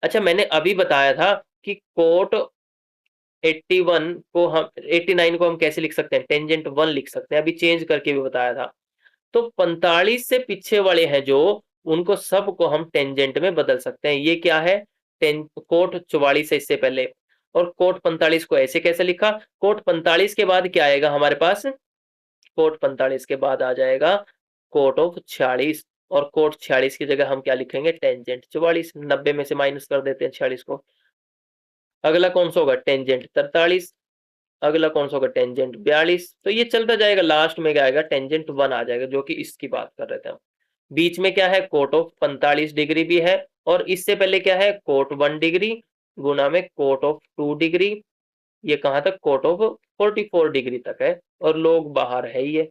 अच्छा, मैंने अभी बताया था कि कोट 81 को हम 89 को हम कैसे लिख सकते हैं? टेंजेंट 1 लिख सकते हैं, अभी चेंज करके भी बताया था। तो 45 से पीछे वाले हैं जो, उनको सबको हम टेंजेंट में बदल सकते हैं। ये क्या है? कोट 44 है इससे पहले, और कोट 45 को ऐसे कैसे लिखा? कोट 45 के बाद क्या आएगा हमारे पास? कोट 45 के बाद आ जाएगा कोट ऑफ 46, और कोट 46 की जगह हम क्या लिखेंगे? टेंजेंट 44। 90 में से माइनस कर देते हैं 46 को। अगला कौन सा होगा? टेंजेंट 43। अगला कौन सा होगा? टेंजेंट 42। तो ये चलता जाएगा, लास्ट में क्या आएगा? टेंजेंट 1 आ जाएगा, जो कि इसकी बात कर रहे थे हम। बीच में क्या है? कोट ऑफ 45 डिग्री भी है, और इससे पहले क्या है? कोट 1 डिग्री गुना में कोट ऑफ 2 डिग्री। ये कहां तक? कोट ऑफ 44 डिग्री तक है, और लोग बाहर है ही है।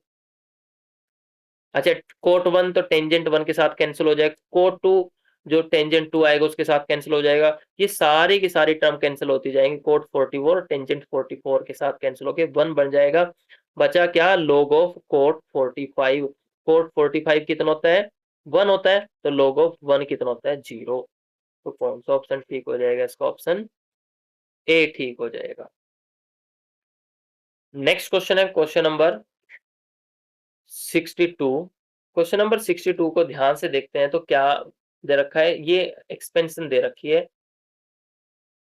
अच्छा, कोट 1 तो टेंजेंट 1 के साथ कैंसिल हो जाएगा, कोट 2 जो टेंजेंट 2 आएगा उसके साथ कैंसिल हो जाएगा। ये सारी की सारी टर्म कैंसिल होती जाएंगी। कोट 44 टेंजेंट 44 के साथ कैंसिल होके 1 बन जाएगा। बचा क्या? Log of coat 45। कोट 45 कितना होता है? 1 होता है, तो लॉग ऑफ 1 कितना होता है? 0। तो कौन सा ऑप्शन ठीक हो जाएगा इसका? ऑप्शन ए ठीक हो जाएगा। नेक्स्ट क्वेश्चन है क्वेश्चन नंबर 62। क्वेश्चन नंबर 62 को ध्यान से देखते हैं तो क्या दे रखा है? ये एक्सपेंशन दे रखी है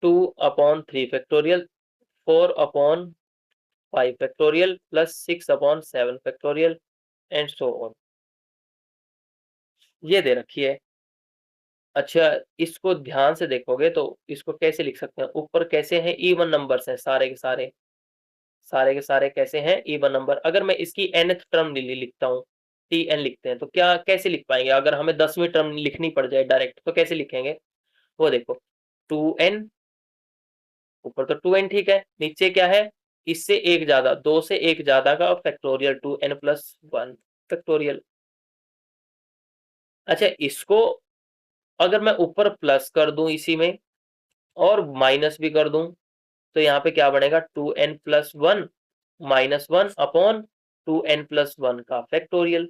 2/3 factorial, 4/5 factorial plus 6/7 factorial and so on, ये दे रखी है। अच्छा, इसको ध्यान से देखोगे तो इसको कैसे लिख सकते हैं? ऊपर कैसे हैं? इवन नंबर्स हैं सारे के सारे, सारे के सारे कैसे हैं? Even number. अगर मैं इसकी nth टर्म लिखता हूँ, tn लिखते हैं, तो क्या कैसे लिख पाएंगे? अगर हमें 10वीं टर्म लिखनी पड़ जाए डायरेक्ट तो कैसे लिखेंगे? वो देखो, 2n, ऊपर तो 2n ठीक है, नीचे क्या है? इससे एक ज्यादा, 2 से एक ज्यादा का फैक्टोरियल 2n+1 फैक्टोरियल। अच्छा, इसको अगर मैं ऊपर प्लस कर दूं इसी में और माइनस भी कर दूं, तो यहाँ पे क्या बनेगा? 2n+1 -1 अपॉन 2n+1 का फैक्टोरियल।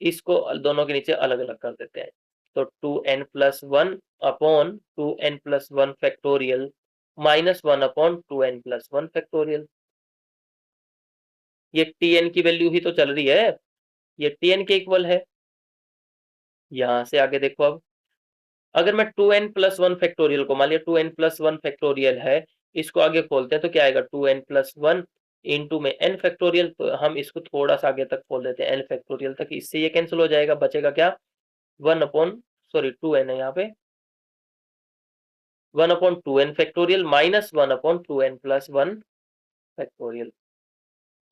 इसको दोनों के नीचे अलग अलग कर देते हैं, तो 2n+1 upon 2n+1 factorial -1 upon 2n+1 factorial. ये tn की वैल्यू ही तो चल रही है, ये tn के इक्वल है। यहां से आगे देखो, अब अगर मैं 2n+1 फैक्टोरियल को, मान लिया 2n+1 फैक्टोरियल है, इसको आगे खोलते हैं तो क्या आएगा 2n+1 इंटू में n फैक्टोरियल। तो हम इसको थोड़ा सा आगे तक खोल देते हैं n फैक्टोरियल तक, इससे ये कैंसिल हो जाएगा, बचेगा क्या 1 अपॉन 2n है यहाँ पे, 1 upon 2n factorial minus 1 upon 2n+1 factorial.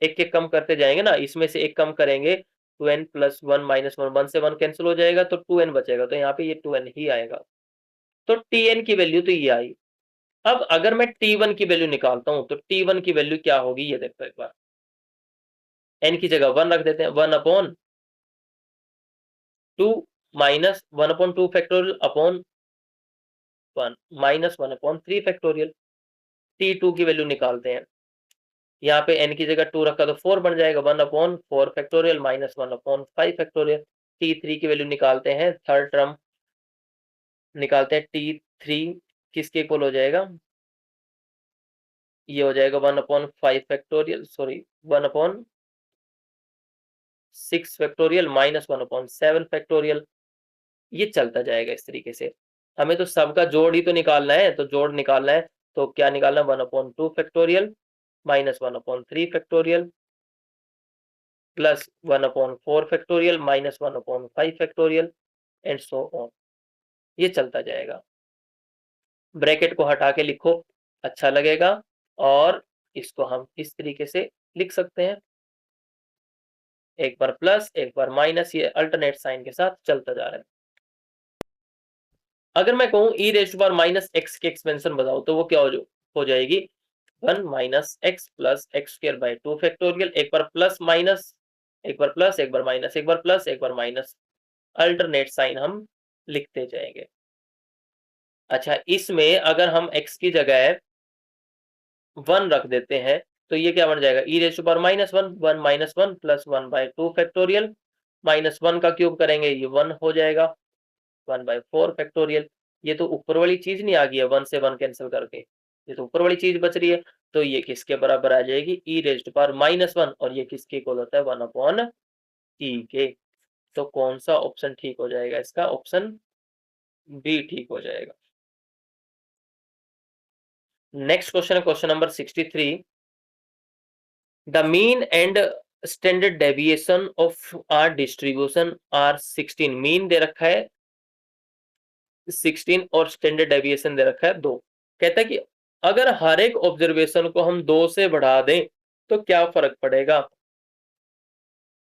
एक एक कम करते जाएंगे ना, इसमें से एक कम करेंगे 2n+1 -1, 1 से 1 कैंसिल हो जाएगा तो 2n बचेगा, तो यहाँ पे ये 2n ही आएगा। तो tn की वैल्यू तो ये आई। अब अगर मैं t1 की वैल्यू निकालता हूं तो t1 की वैल्यू क्या होगी, ये देखो एक बार, n की जगह 1 रख देते हैं, 1 upon 2 minus 1 upon 2 factorial upon 1 minus 1 upon 3 factorial. t2 की वैल्यू निकालते हैं, यहाँ पे n की जगह 2 रखा तो 4 बन जाएगा, 1 upon 4 factorial minus 1 upon 5 factorial. t3 की वैल्यू निकालते हैं, थर्ड टर्म निकालते हैं, t3 किसके इक्वल हो जाएगा, ये हो जाएगा 1 upon 5 factorial, sorry 1 upon 6 factorial minus 1 upon 7 factorial. ये चलता जाएगा इस तरीके से। हमें तो सबका जोड़ ही तो निकालना है, तो जोड़ निकालना है तो क्या निकालना है, 1 upon 2 factorial minus 1 upon 3 factorial plus 1 upon 4 factorial minus 1 upon 5 factorial and so on. ये चलता जाएगा। ब्रैकेट को हटा के लिखो, अच्छा लगेगा, और इसको हम इस तरीके से लिख सकते हैं, एक बार प्लस एक बार माइनस, ये अल्टरनेट साइन के साथ चलता जा रहा है। अगर मैं कहूं e⁻⁻x की एक्सपेंशन बताओ तो वो क्या हो जाएगी, 1 minus x plus x²/2 factorial, एक बार प्लस माइनस, एक बार प्लस एक बार माइनस, एक बार प्लस एक बार माइनस, अल्टरनेट साइन हम लिखते जाएंगे। अच्छा, इसमें अगर हम x की जगह 1 रख देते हैं तो ये क्या बन जाएगा, e⁻⁻1 1 minus 1 plus 1/2 factorial minus 1 का क्यूब करेंगे, ये 1 हो जाएगा, 1/4 फैक्टोरियल। ये तो ऊपर वाली चीज नहीं आ गई है, 1 से 1 कैंसिल करके, ये तो ऊपर वाली चीज बच रही है, तो ये किसके बराबर आ जाएगी, e⁻⁻1, और ये किसके इक्वल होता है, 1 अपॉन t के। तो कौन सा ऑप्शन ठीक हो जाएगा, इसका ऑप्शन बी ठीक हो जाएगा। नेक्स्ट क्वेश्चन है question number 63। The mean and standard deviation of our distribution are 16। Mean दे रखा है 16 और स्टैंडर्ड डेविएशन दे रखा है 2। कहता है कि अगर हर एक ऑब्जर्वेशन को हम 2 से बढ़ा दें तो क्या फर्क पड़ेगा।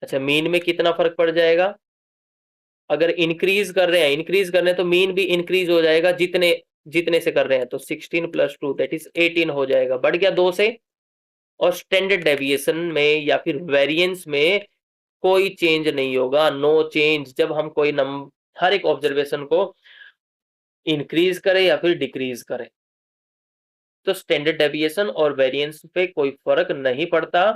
अच्छा, मीन में कितना फर्क पड़ जाएगा, अगर इंक्रीज कर रहे हैं तो मीन भी इंक्रीज हो जाएगा, जितने जितने से कर रहे हैं, तो 16 + 2 दैट इज 18 हो जाएगा, बढ़ गया 2 से। और स्टैंडर्ड डेविएशन में या फिर वेरिएंस में कोई चेंज नहीं होगा, नो चेंज। जब हम कोई हर एक ऑब्जर्वेशन को इंक्रीज करें या फिर डिक्रीज करें, तो स्टैंडर्ड डेविएशन और वेरिएंस पे कोई फर्क नहीं पड़ता,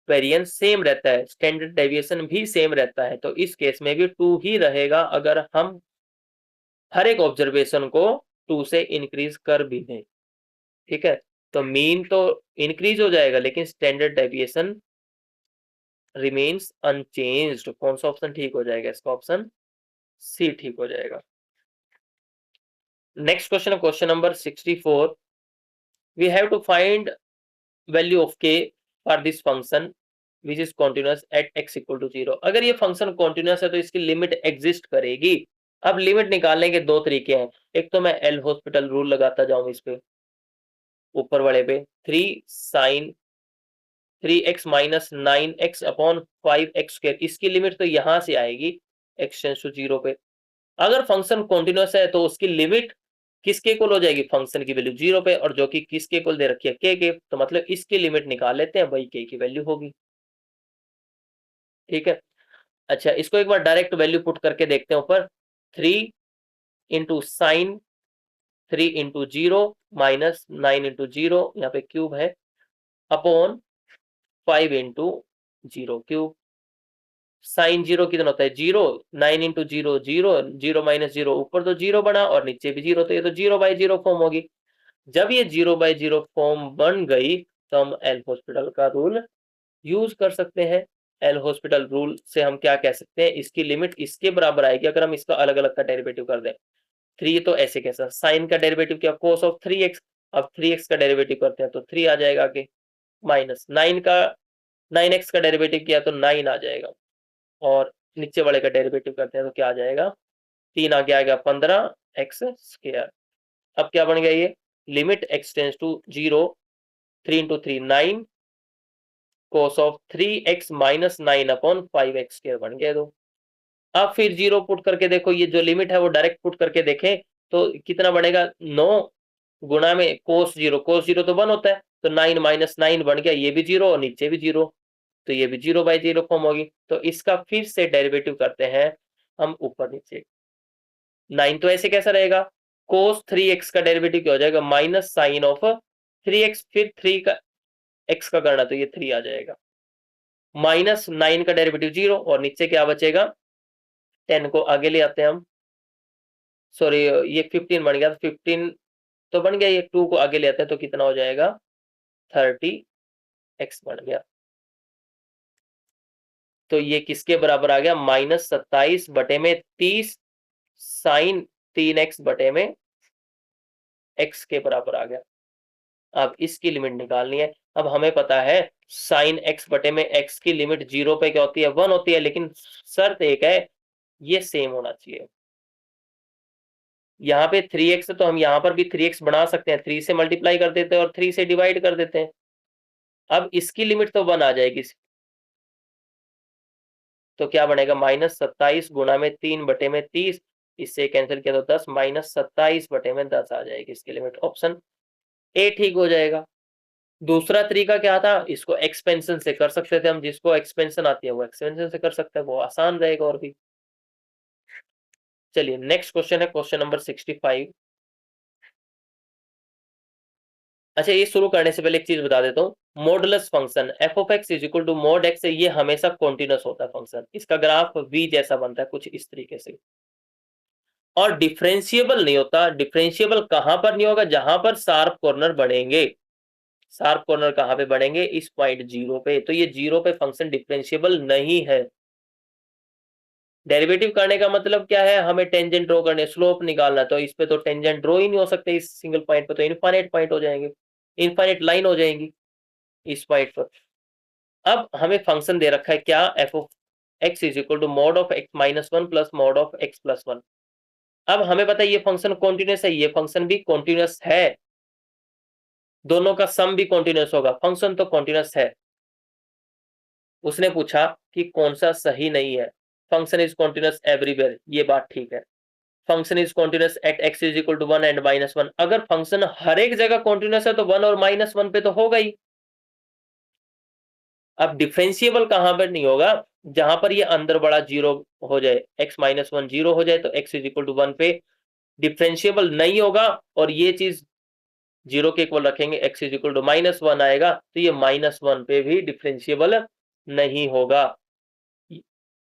वेरिएंस सेम रहता है, स्टैंडर्ड डेविएशन भी सेम रहता है। तो इस केस में भी 2 ही रहेगा अगर हम हर एक ऑब्जर्वेशन को 2 से इंक्रीज कर भी दें। ठीक है, तो मीन तो इंक्रीज हो जाएगा लेकिन स्टैंडर्ड डेविएशन रिमेन्स अनचेंज्ड। कौन सा ऑप्शन ठीक हो जाएगा, इसका ऑप्शन सी ठीक हो जाएगा। नेक्स्ट क्वेश्चन है question number 64। We have to find value of k for this function which is continuous at x = 0। अगर ये फंक्शन कॉन्टिन्यूअस है तो इसकी लिमिट एग्जिस्ट करेगी। अब लिमिट निकालने के 2 तरीके हैं, एक तो मैं एल हॉस्पिटल रूल लगाता जाऊं इस पे, ऊपर वाले पे 3 sin 3x - 9x upon 5x², इसकी लिमिट तो यहां से आएगी x टेंड्स टू 0 पे। अगर फंक्शन कॉन्टिन्यूअस है तो उसकी लिमिट किसके इक्वल हो जाएगी, फंक्शन की वैल्यू 0 पे, और जो कि किसके इक्वल दे रखी है, k के, तो मतलब इसकी लिमिट निकाल लेते हैं, वही k की वैल्यू होगी। ठीक है, अच्छा इसको एक बार डायरेक्ट वैल्यू पुट करके देखते हैं ऊपर, 3 into sine 3 into 0 minus 9 into 0, यहाँ पे क्यूब है, अपॉन 5 इंटू 0 क्यूब। साइन 0 कितना होता है 0, 9 इंटू 0 0, 0 माइनस 0 ऊपर तो 0 बना और नीचे भी 0, तो ये तो 0/0 फॉर्म होगी। जब ये 0/0 फॉर्म बन गई तो हम एल हॉस्पिटल का रूल यूज कर सकते हैं। एल हॉस्पिटल रूल से हम क्या कह सकते हैं, इसकी लिमिट इसके बराबर आएगी अगर हम इसका अलग अलग का डेरिवेटिव कर दें। 3 तो ऐसे कैसा, साइन का डेरिवेटिव क्या cos ऑफ 3x, अब 3x का डेरिवेटिव करते हैं तो 3 आ जाएगा आगे, माइनस 9x का डेरिवेटिव किया तो 9 आ जाएगा, और नीचे वाले का डेरिवेटिव करते हैं तो क्या आ जाएगा, 3 आगे आ गया 15x²। अब क्या बन गया ये, limit x tends to 0, 3 into 3 9 cos of 3x minus 9 upon 5x² बन गया। तो अब फिर 0 पुट करके देखो, ये जो लिमिट है वो डायरेक्ट पुट करके देखें तो कितना बनेगा, 9 गुणा में cos 0 तो 1 होता है, तो 9 माइनस 9 बन गया, ये भी 0 और नीचे भी 0, तो ये भी 0/0 फॉर्म होगी। तो इसका फिर से डेरिवेटिव करते हैं हम ऊपर नीचे। 9 तो ऐसे कैसा रहेगा, cos 3x का डेरिवेटिव क्या हो जाएगा, माइनस साइन ऑफ 3x, फिर 3 का x का करना तो ये 3 आ जाएगा, माइनस 9 का डेरिवेटिव 0 और नीचे क्या बचेगा, 10 को आगे ले आते हैं हम, सॉरी ये 15 बन गया, 15 तो बन गया, ये 2 को आगे ले आते हैं तो कितना हो जाएगा, 30x बन गया। तो ये किसके बराबर आ गया, -27/30 साइन 3x/में x के बराबर आ गया। अब इसकी लिमिट निकालनी है। अब हमें पता है साइन x/में x की लिमिट 0 पे क्या होती है, 1 होती है, लेकिन शर्त एक है, ये सेम होना चाहिए। यहाँ पे 3x तो हम यहाँ पर भी 3x बना सकते हैं, 3 से मल्टीप्लाई कर देते हैं और 3 से डिवाइड कर देते हैं। अब इसकी लिमिट तो 1 आ जाएगी, तो क्या बनेगा, -27 गुणा में 3/30, इससे कैंसिल किया तो 10, -27/10 आ जाएगी इसकी लिमिट। ऑप्शन ए ठीक हो जाएगा। दूसरा तरीका क्या था, इसको एक्सपेंशन से कर सकते थे हम, जिसको एक्सपेंशन आती है वो एक्सपेंशन से कर सकता है, वो आसान रहेगा और भी। चलिए नेक्स्ट क्वेश्चन है क्वेश्चन नंबर 65। अच्छा, ये शुरू करने से पहले एक चीज बता देता हूँ, modulus function f(x) is equal to mod x है, ये हमेशा कॉन्टिन्यूस होता है फंक्शन, इसका ग्राफ v जैसा बनता है कुछ इस तरीके से, और डिफरेंशिएबल नहीं होता। डिफरेंशिएबल कहां पर नहीं होगा, जहां पर शार्प कॉर्नर बढ़ेंगे। शार्प कॉर्नर कहां पे बढ़ेंगे, इस पॉइंट 0 पे, तो ये 0 पे फंक्शन डिफरेंशिएबल नहीं है। डेरिवेटिव करने का मतलब क्या है, हमें टेंजेंट ड्रॉ करने, स्लोप निकालना, तो इस पे तो टेंजेंट ड्रॉ ही नहीं हो सकते, इस सिंगल पॉइंट पे तो इनफाइनाइट पॉइंट हो जाएंगे, इनफाइनाइट लाइन हो जाएंगी इस पॉइंट पर। अब हमें फंक्शन दे रखा है क्या, f(x) is equal to mod of x minus 1 plus mod of x plus 1। अब हमें पता है ये फंक्शन कॉन्टिन्यूस है, ये फंक्शन भी कॉन्टिन्यूस है, दोनों का सम भी कॉन्टिन्यूस होगा, फंक्शन तो कॉन्टिन्यूस है। उसने पूछा कि कौन सा सही नहीं है, फंक्शन इज कॉन्टिन्यूस एवरीवेयर, ये बात ठीक है। Function is continuous at x is equal to 1 and -1, अगर फंक्शन हर एक जगह कॉन्टिन्यूस है तो 1 और -1 पे तो होगा ही। अब डिफरेंशिएबल कहां पर नहीं होगा, जहां पर ये अंदर बड़ा 0 हो जाए, x -1 0 हो जाए, तो x इज इक्वल टू 1 पे डिफरेंशिएबल नहीं होगा, और ये चीज 0 के इक्वल रखेंगे, x इज इक्वल टू -1 आएगा, तो ये -1 पे भी डिफरेंशिएबल नहीं होगा,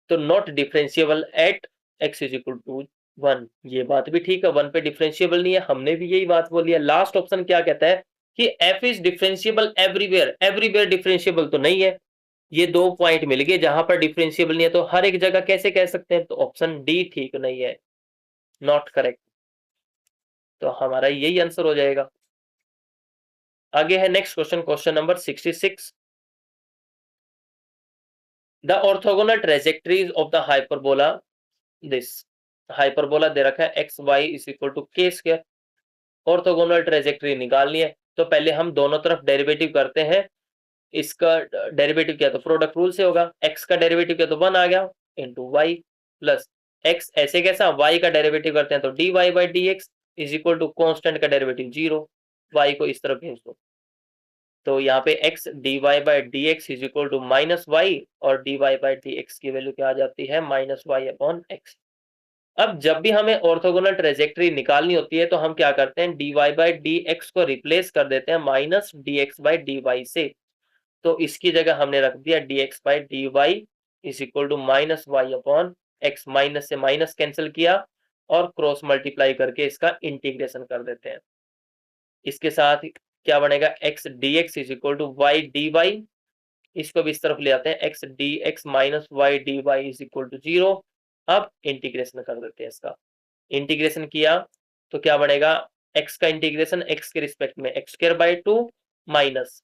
तो not differentiable at x is equal to 1। ये बात भी ठीक है, 1 पे डिफरेंशिएबल नहीं है, हमने भी यही बात बोली है। लास्ट ऑप्शन क्या कहता है कि f is differentiable everywhere, everywhere differentiable तो नहीं है, ये 2 पॉइंट मिल गए जहां पर डिफरेंशिएबल नहीं है, तो हर एक जगह कैसे कह सकते हैं, तो ऑप्शन डी ठीक नहीं है, नॉट करेक्ट, तो हमारा यही आंसर हो जाएगा। आगे है next question, question number 66। The orthogonal trajectories of the hyperbola, this hyperbola दे रखा है X Y is equal to K square, orthogonal trajectory निकालनी है, तो पहले हम दोनों तरफ डेरिवेटिव करते हैं। इसका डेरिवेटिव क्या, तो प्रोडक्ट रूल से होगा, x का डेरिवेटिव क्या तो 1 आ गया इंटू वाई प्लस x, ऐसे कैसा, y का डेरिवेटिव करते हैं तो dy/dx is equal to constant का डेरिवेटिव 0, y को इस तरफ भेज दो, तो यहाँ पे x dy/dx is equal to -y, और dy/dx की वैल्यू क्या आ जाती है, -y/x। अब जब भी हमें ऑर्थोगोनल ट्रेजेक्टरी निकालनी होती है तो हम क्या करते हैं, dy/dx को रिप्लेस कर देते हैं -dx/dy से, तो इसकी जगह हमने रख दिया dx/dy is equal to minus y upon x, minus से माइनस कैंसिल किया और क्रॉस मल्टीप्लाई करके इसका इंटीग्रेशन कर देते हैं। इसके साथ क्या बनेगा, x d x is equal to y d y, इसको भी इस तरफ ले आते हैं, x d x minus Y d y is equal to 0। अब इंटीग्रेशन कर देते हैं इसका। इंटीग्रेशन किया तो क्या बनेगा, एक्स का इंटीग्रेशन एक्स के रिस्पेक्ट में x square by 2 minus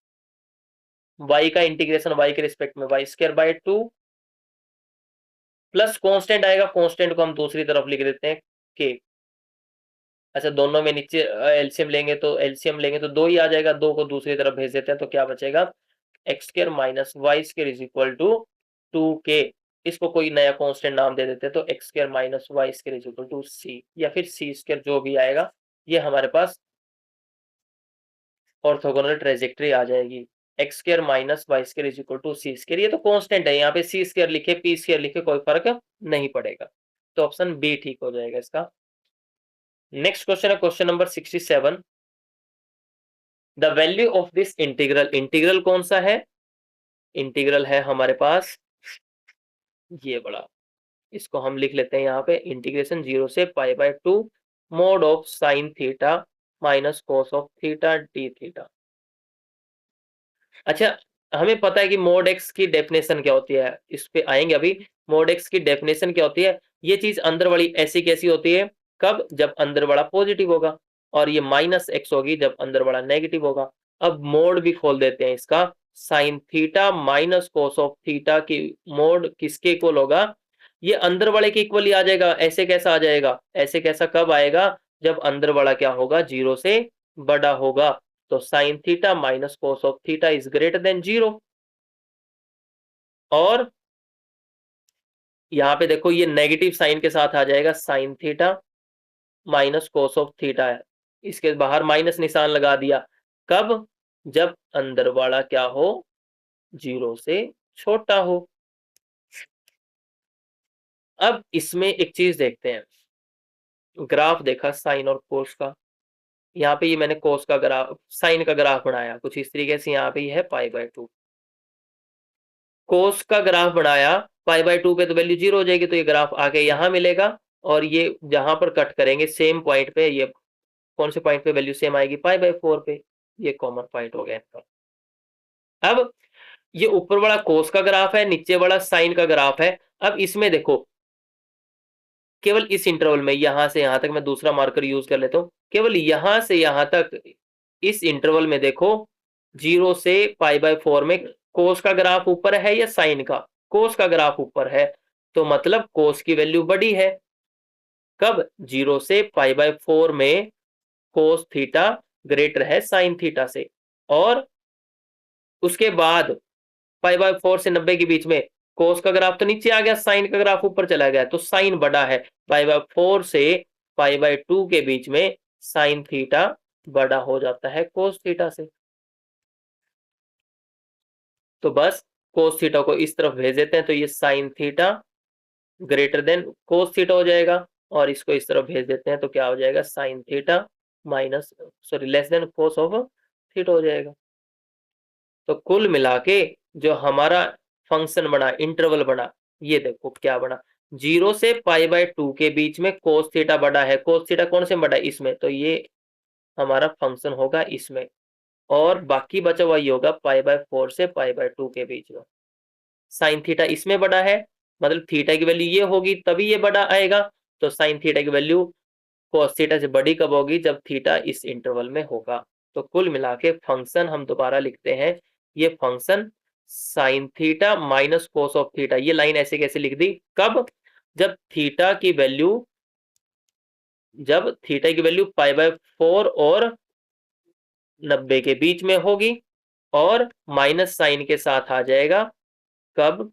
y का इंटीग्रेशन वाई के रिस्पेक्ट में y square by 2 plus constant आएगा, कांस्टेंट को हम दूसरी तरफ लिख देते हैं के। अच्छा, दोनों में नीचे एलसीएम लेंगे तो 2 ही आ जाएगा, 2 को दूसरी तरफ भेज देते हैं तो क्या बचेगा, x square minus Y square is equal to 2k। इसको कोई नया कांस्टेंट नाम दे देते हैं तो X square minus Y square is equal to C, या फिर सी स्क्वायर, जो भी आएगा। ये हमारे पास ऑर्थोगोनल ट्रेजेक्ट्री आ जाएगी, x square minus Y square is equal to C square. ये तो कांस्टेंट है, यहाँ पे सी स्क्वायर लिखे पी स्क्वायर लिखे कोई फर्क नहीं पड़ेगा, तो ऑप्शन बी ठीक हो जाएगा इसका। नेक्स्ट क्वेश्चन है question number 67। The value of this integral, integral कौन सा है, इंटीग्रल है हमारे पास ये बड़ा, इसको हम लिख लेते हैं यहाँ पे, इंटीग्रेशन 0 से π/2 mod of sine theta minus cos of theta D theta. अच्छा, हमें पता है कि मोड एक्स की डेफिनेशन क्या होती है, इस पे आएंगे अभी। मोड एक्स की डेफिनेशन क्या होती है, ये चीज अंदर वाली ऐसी कैसी होती है, कब, जब अंदर वाला पॉजिटिव होगा, और ये माइनस एक्स होगी जब अंदर वाला नेगेटिव होगा। अब मोड भी खोल देते हैं इसका, sign theta minus cos of theta की मोड किसके इक्वल होगा, ये अंदर वाले के इक्वल ही आ जाएगा। ऐसे कैसा आ जाएगा, ऐसे कैसा कब आएगा, जब अंदर वाला क्या होगा, 0 से बड़ा होगा। तो sign theta minus cos of theta is greater than 0। और यहां पे देखो ये नेगेटिव साइन के साथ आ जाएगा, sign theta minus cos of theta है, इसके बाहर माइनस निशान लगा दिया, कब, जब अंदर वाला क्या हो, 0 से छोटा हो। अब इसमें एक चीज देखते हैं, ग्राफ देखा साइन और कोस का, यहाँ पे ये मैंने कोस का ग्राफ, साइन का ग्राफ बनाया कुछ इस तरीके से, यहाँ पे है π/2। कोस का ग्राफ बनाया π/2 पे तो वैल्यू 0 हो जाएगी, तो ये ग्राफ आके यहाँ मिलेगा, और ये जहां पर कट करेंगे सेम पॉइंट पे, ये कौन से पॉइंट पे वैल्यू सेम आएगी, π/4 पे, ये कॉमन पॉइंट हो गया इनका। अब ये ऊपर वाला कोस का ग्राफ है, नीचे वाला साइन का ग्राफ है। अब इसमें देखो, केवल इस इंटरवल में यहां से यहां तक मैं दूसरा मार्कर यूज कर लेता हूं, केवल यहां से यहां तक इस इंटरवल में देखो, 0 से π/4 में कोस का ग्राफ ऊपर है या साइन का, कोस का ग्राफ ऊपर है, तो मतलब कोस की वैल्यू बड़ी है। कब, 0 से π/4 में कोस थीटा ग्रेटर है साइन थीटा से, और उसके बाद π/4 से 90 के बीच में कोस का ग्राफ तो नीचे आ गया, साइन का ग्राफ ऊपर चला गया, तो साइन बड़ा है। π/4 से π/2 के बीच में साइन थीटा बड़ा हो जाता है कोस थीटा से। तो बस कोस थीटा को इस तरफ भेज देते हैं, तो ये sine theta greater than cos theta हो जाएगा, और इसको इस तरफ भेज देते हैं तो क्या हो जाएगा, sign theta minus sorry less than cos of theta हो जाएगा। तो कुल मिला के जो हमारा फंक्शन बना, इंटरवल बना, ये देखो क्या बना, 0 से π/2 के बीच में कोस थीटा बड़ा है, कोस थीटा कौन से बड़ा है, इसमें, तो ये हमारा फंक्शन होगा इसमें, और बाकी बचा हुआ ये होगा π/4 से π/2 के बीच में। साइन थीटा इसमें बड़ा है, मतलब थीटा की वैल्यू ये होगी तभी ये बड़ा आएगा, तो साइन थीटा की वैल्यू कोस थीटा से बड़ी कब होगी, जब थीटा इस इंटरवल में होगा। तो कुल मिला के फंक्शन हम दोबारा लिखते हैं, ये function sine theta minus cos of theta, ये लाइन ऐसे कैसे लिख दी, कब, जब थीटा की वैल्यू π/4 और 90 के बीच में होगी, और माइनस साइन के साथ आ जाएगा, कब,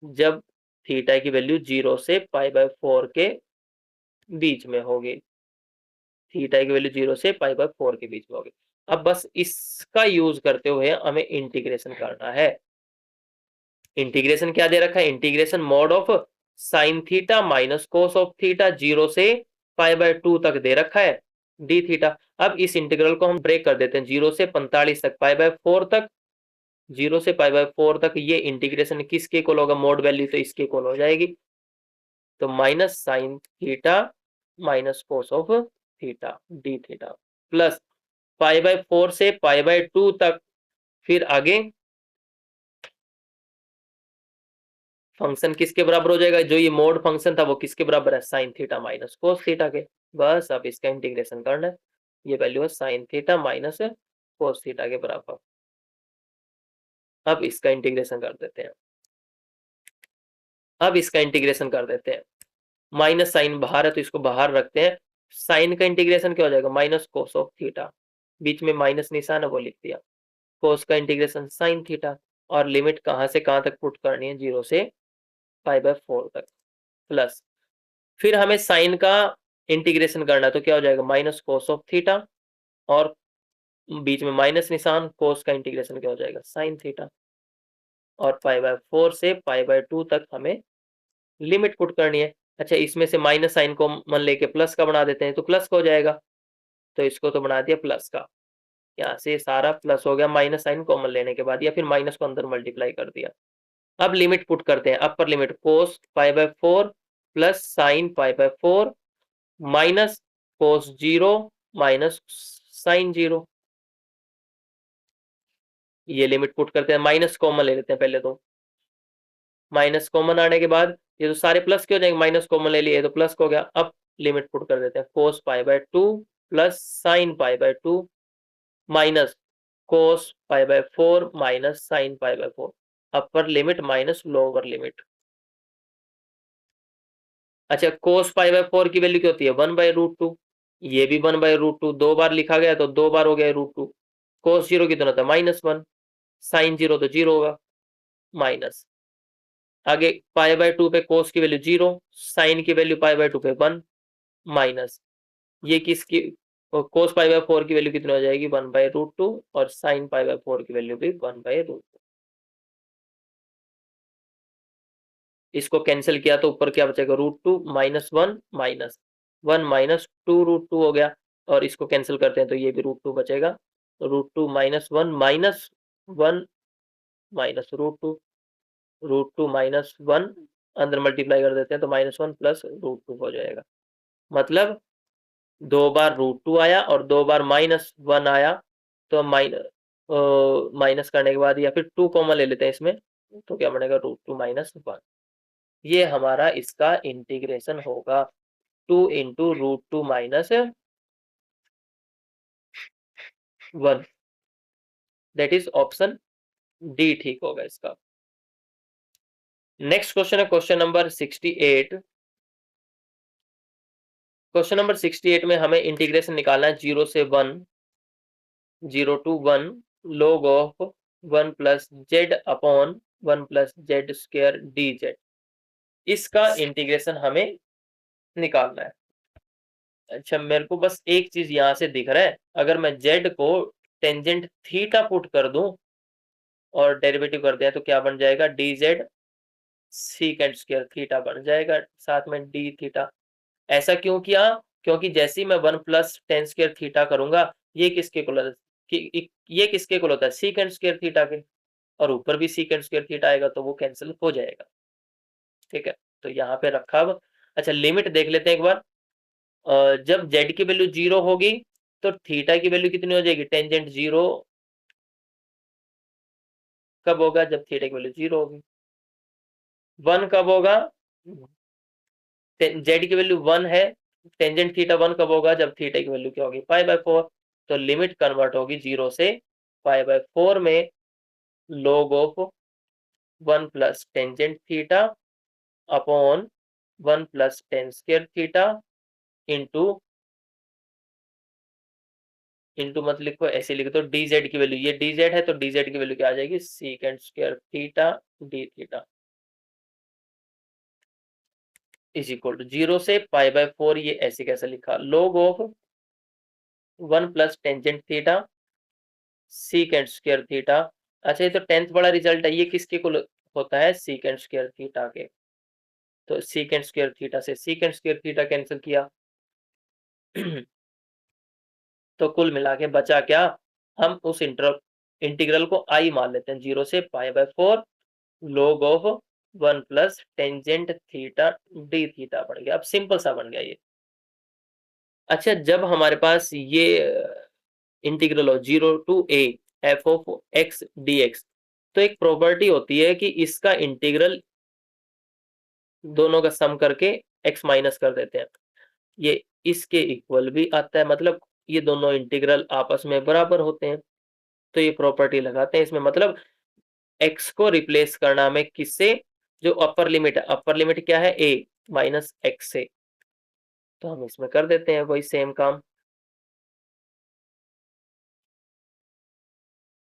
जब थीटा की वैल्यू 0 से π/4 के बीच में होगी, थीटा की वैल्यू 0 से π/4 के बीच में होगी। अब बस इसका यूज करते हुए हमें इंटीग्रेशन करना है। इंटीग्रेशन क्या दे रखा है, integration mod of sine theta minus cos of theta 0 से π/2 तक दे रखा है डी थीटा। अब इस इंटीग्रल को हम ब्रेक कर देते हैं, 0 से 45 तक, π/4 तक 0 से π/4 तक ये इंटीग्रेशन किसके इक्वल होगा, मोड वैल्यू तो इसके इक्वल हो जाएगी, तो minus sine theta minus cos of theta D theta plus π/4 से π/2 तक, फिर आगे फंक्शन किसके बराबर हो जाएगा, जो ये मोड फंक्शन था वो किसके बराबर है, sine theta minus cos theta के। बस अब इसका इंटीग्रेशन करना है, ये वैल्यू है sine theta minus cos theta के बराबर। अब इसका इंटीग्रेशन कर देते हैं, माइनस साइन बाहर है तो इसको बाहर रखते हैं, साइन का इंटीग्रेशन क्या हो जाएगा, माइनस कोस ऑफ थीटा, बीच में माइनस निशान है वो लिख दिया, कोस का इंटीग्रेशन साइन थीटा, और लिमिट कहां से कहां तक पुट करनी है, 0 से π/4 तक, प्लस फिर हमें साइन का इंटीग्रेशन करना है तो क्या हो जाएगा, माइनस कोस ऑफ थीटा, और बीच में माइनस निशान, कोस का इंटीग्रेशन क्या हो जाएगा, साइन थीटा, और π/4 से π/2 तक हमें लिमिट पुट करनी है। अच्छा, इसमें से माइनस साइन को मन लेके प्लस का बना देते हैं तो प्लस का हो जाएगा, तो इसको तो बना दिया प्लस का, यहाँ से सारा प्लस हो गया माइनस साइन कॉमन लेने के बाद, या फिर माइनस को अंदर मल्टीप्लाई कर दिया। अब लिमिट पुट करते हैं, upper limit cos π/4 plus sine π/4 minus cos 0 minus sine 0, ये लिमिट पुट करते हैं, माइनस कॉमन ले लेते हैं पहले, तो माइनस कॉमन आने के बाद ये तो सारे प्लस के हो जाएंगे, माइनस कॉमन ले लिए तो प्लस का हो गया। अब लिमिट पुट कर देते हैं, cos π/2 plus sine π/2 minus cos π/4 minus sine π/4, upper limit minus lower limit. अच्छा, कोस π/4 की वैल्यू क्या होती है, 1/√2, ये भी 1/√2, 2 बार लिखा गया तो 2 बार हो गया √2, कोस 0 कितना था, -1, साइन 0 तो 0 होगा, माइनस आगे π/2 पे कोस की वैल्यू 0, साइन की वैल्यू π/2 पे 1, माइनस ये किसकी, कोस π/4 की वैल्यू कितनी हो जाएगी, 1/√2, और साइन π/4 की वैल्यू भी 1/√2। इसको कैंसिल किया तो ऊपर क्या बचेगा, √2 -1 -1 -2√2 हो गया, और इसको कैंसिल करते हैं तो ये भी √2 बचेगा, √2 -1 -1 -√2, √2 -1 अंदर मल्टीप्लाई कर देते हैं तो -1 प्लस √2 हो जाएगा, मतलब 2 बार √2 आया और 2 बार -1 आया, तो माइनस करने के बाद या फिर 2 कॉमन ले लेते हैं इसमें, तो क्या बनेगा, √2 -1, ये हमारा इसका इंटीग्रेशन होगा, 2 into √2 -1, that is option D ठीक होगा इसका। नेक्स्ट क्वेश्चन है क्वेश्चन नंबर 68। क्वेश्चन नंबर 68 में हमें इंटीग्रेशन निकालना है 0 से 1, 0 to 1 log of 1 plus Z upon 1 plus Z square D Z, इसका इंटीग्रेशन हमें निकालना है। अच्छा, मेरे को बस एक चीज यहां से दिख रहा है, अगर मैं जेड को टेंजेंट थीटा पुट कर दूं और डेरिवेटिव कर दिया तो क्या बन जाएगा, D Z secant square theta बन जाएगा, साथ में डी थीटा। ऐसा क्यों किया, क्योंकि जैसे ही मैं 1 प्लस टेन स्क्वायर थीटा करूंगा, ये किसके इक्वल होता है, ये किसके इक्वल होता है, सीकेंट स्क्वायर थीटा के, और ऊपर भी सीकेंट स्क्वायर थीटा आएगा तो वो कैंसिल हो जाएगा, ठीक है, तो यहाँ पे रखा। अब अच्छा, लिमिट देख लेते हैं एक बार, जब जेड की वैल्यू 0 होगी तो थीटा की वैल्यू कितनी हो जाएगी, टेंजेंट 0 कब होगा, जब थीटा की वैल्यू 0 होगी, 1 कब होगा, जेड की वैल्यू 1 है, टेंजेंट थीटा 1 कब होगा, जब थीटा की वैल्यू क्या होगी, π/4, तो लिमिट कन्वर्ट होगी 0 से π/4 में log of 1 plus tangent theta upon 1 plus tan square theta into मत लिखो, ऐसे लिख दो, डी जेड की वैल्यू, ये डी जेड है तो डी जेड की वैल्यू क्या आ जाएगी, secant square theta D theta is equal to 0 से π/4, ये ऐसे कैसे लिखा, log of 1 plus tangent theta secant square theta. अच्छा, ये तो 10th बड़ा रिजल्ट है, ये किसके को होता है, सीकेंट स्क्वायर थीटा के, तो सीकेंट स्क्वायर थीटा से सीकेंट स्क्वायर थीटा कैंसिल किया तो कुल मिला के बचा क्या, हम उस इंटीग्रल को आई मान लेते हैं, 0 से π/4 log of 1 plus tangent theta D theta बन गया। अब सिंपल सा बन गया ये। अच्छा, जब हमारे पास ये इंटीग्रल हो 0 to a f of x dx, तो एक प्रॉपर्टी होती है कि इसका इंटीग्रल दोनों का सम करके x माइनस कर देते हैं, ये इसके इक्वल भी आता है, मतलब ये दोनों इंटीग्रल आपस में बराबर होते हैं। तो ये प्रॉपर्टी लगाते हैं इसमें, मतलब x को रिप्लेस करना हमें किससे, जो अपर लिमिट है, अपर लिमिट क्या है a माइनस x से, तो हम इसमें कर देते हैं वही सेम काम।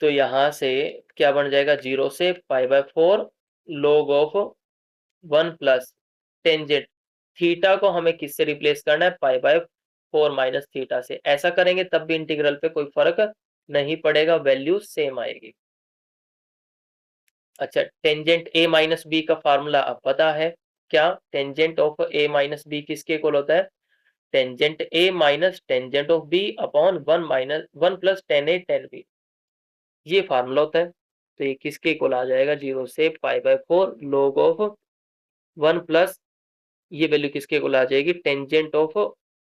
तो यहां से क्या बन जाएगा, 0 से π/4 log of 1 plus tangent theta को हमें किससे रिप्लेस करना है, π/4 माइनस थीटा से। ऐसा करेंगे तब भी इंटीग्रल पे कोई फर्क नहीं पड़ेगा, वैल्यू सेम आएगी। अच्छा, टेंजेंट a माइनस बी का फार्मूला अब पता है क्या, tangent of a minus b किसके इक्वल होता है, tangent a minus tangent of b upon 1 plus tan a tan b, ये फार्मूला होता है। तो ये किसके इक्वल आ जाएगा, 0 से π/4 log ऑफ 1 प्लस, ये वैल्यू किसके इक्वल आ जाएगी, टेंजेंट ऑफ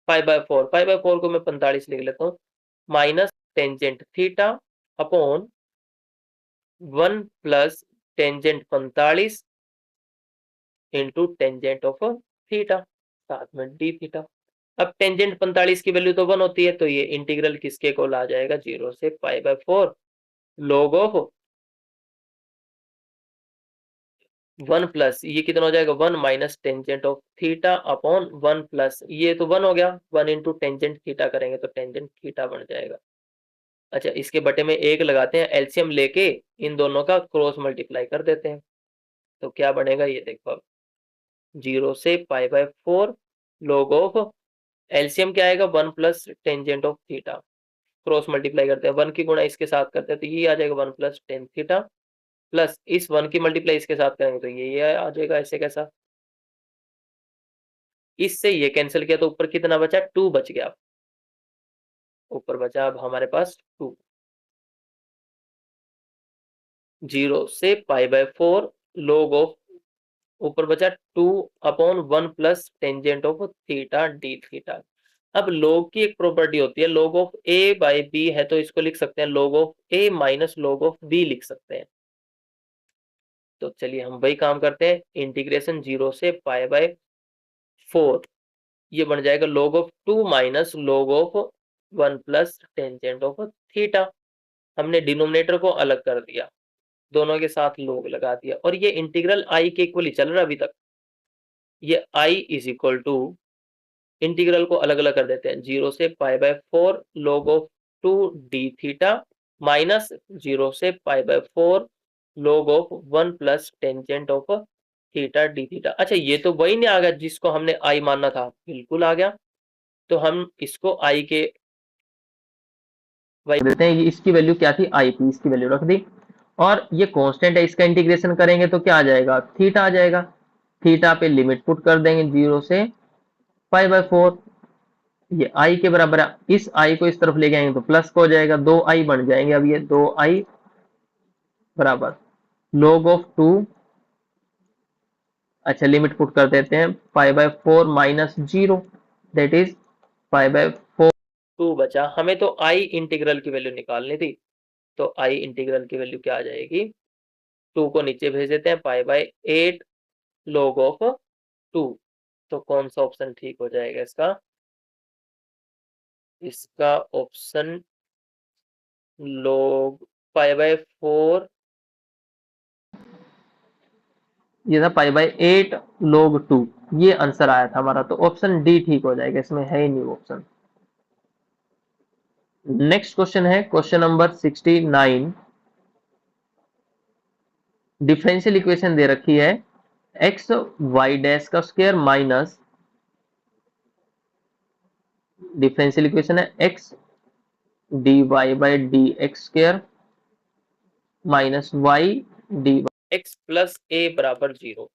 π/4 को मैं 45 लिख लेता हूँ, minus tangent theta upon 1 plus tangent 45 into tangent of theta, साथ में डी थीटा। अब टेंजेंट 45 की वैल्यू तो 1 होती है, तो ये इंटीग्रल किसके इक्वल आ जाएगा, 0 से π/4 log ऑफ 1 प्लस, ये कितना हो जाएगा, 1 minus tangent of theta upon 1 plus, ये तो 1 हो गया, 1 इंटू टेंजेंट थीटा करेंगे तो टेंजेंट थीटा बन जाएगा। अच्छा, इसके बटे में 1 लगाते हैं, एलसीएम लेके इन दोनों का क्रॉस मल्टीप्लाई कर देते हैं, तो क्या बनेगा ये देखो अब, 0 से π/4 log ऑफ, एलसीएम क्या आएगा, 1 plus tangent of theta, cross multiply करते हैं, 1 की गुणा इसके साथ करते हैं तो ये आ जाएगा 1 प्लस टेन थीटा, प्लस इस 1 की मल्टीप्लाई इसके साथ करेंगे तो ये आ जाएगा, ऐसे कैसा, इससे ये कैंसिल किया तो ऊपर कितना बचा, 2 बच गया, ऊपर बचा अब हमारे पास 2, 0 से π/4 log ऑफ, ऊपर बचा 2 upon 1 plus tangent of theta D theta. अब log की एक प्रॉपर्टी होती है, log of a by b है तो इसको लिख सकते हैं log of a minus log of b लिख सकते हैं। तो चलिए हम वही काम करते हैं, इंटीग्रेशन 0 से π/4, ये बन जाएगा log of 2 minus log of 1 plus tangent of theta. हमने डिनोमिनेटर को अलग कर दिया, दोनों के साथ log लगा दिया, और ये इंटीग्रल i के इक्वल ही चल रहा है अभी तक। ये i is equal to, integral को अलग अलग कर देते हैं, 0 से π/4 log of 2 D theta minus 0 से π/4 log of 1 plus tangent of theta D theta. अच्छा, ये तो वही नहीं आ गया जिसको हमने i मानना था, बिल्कुल आ गया। तो हम इसको i के वही देते हैं, इसकी वैल्यू क्या थी, i थी, इसकी वैल्यू रख दी, और ये कांस्टेंट है, इसका इंटीग्रेशन करेंगे तो क्या आ जाएगा, थीटा आ जाएगा। थीटा पे लिमिट पुट कर देंगे 0 से π/4, ये i के बराबर है, इस i को इस तरफ ले जाएंगे तो प्लस को हो जाएगा, 2i बन जाएंगे। अब ये 2i बराबर log ऑफ 2, अच्छा लिमिट पुट कर देते हैं, π/4 माइनस 0 दैट इज π/4, 2 बचा। हमें तो i इंटीग्रल की वैल्यू निकालनी थी, तो i इंटीग्रल की वैल्यू क्या आ जाएगी, 2 को नीचे भेज देते हैं, π/8 log ऑफ 2। तो कौन सा ऑप्शन ठीक हो जाएगा इसका, इसका ऑप्शन log π/4, ये था π/8 log 2, ये आंसर आया था हमारा, तो ऑप्शन डी ठीक हो जाएगा, इसमें है ही नहीं ऑप्शन। नेक्स्ट क्वेश्चन है क्वेश्चन नंबर 69, डिफरेंशियल इक्वेशन दे रखी है एक्स वाई डैश का स्क्वायर माइनस, डिफरेंशियल इक्वेशन है X D Y by D X square minus Y D X plus A बराबर 0।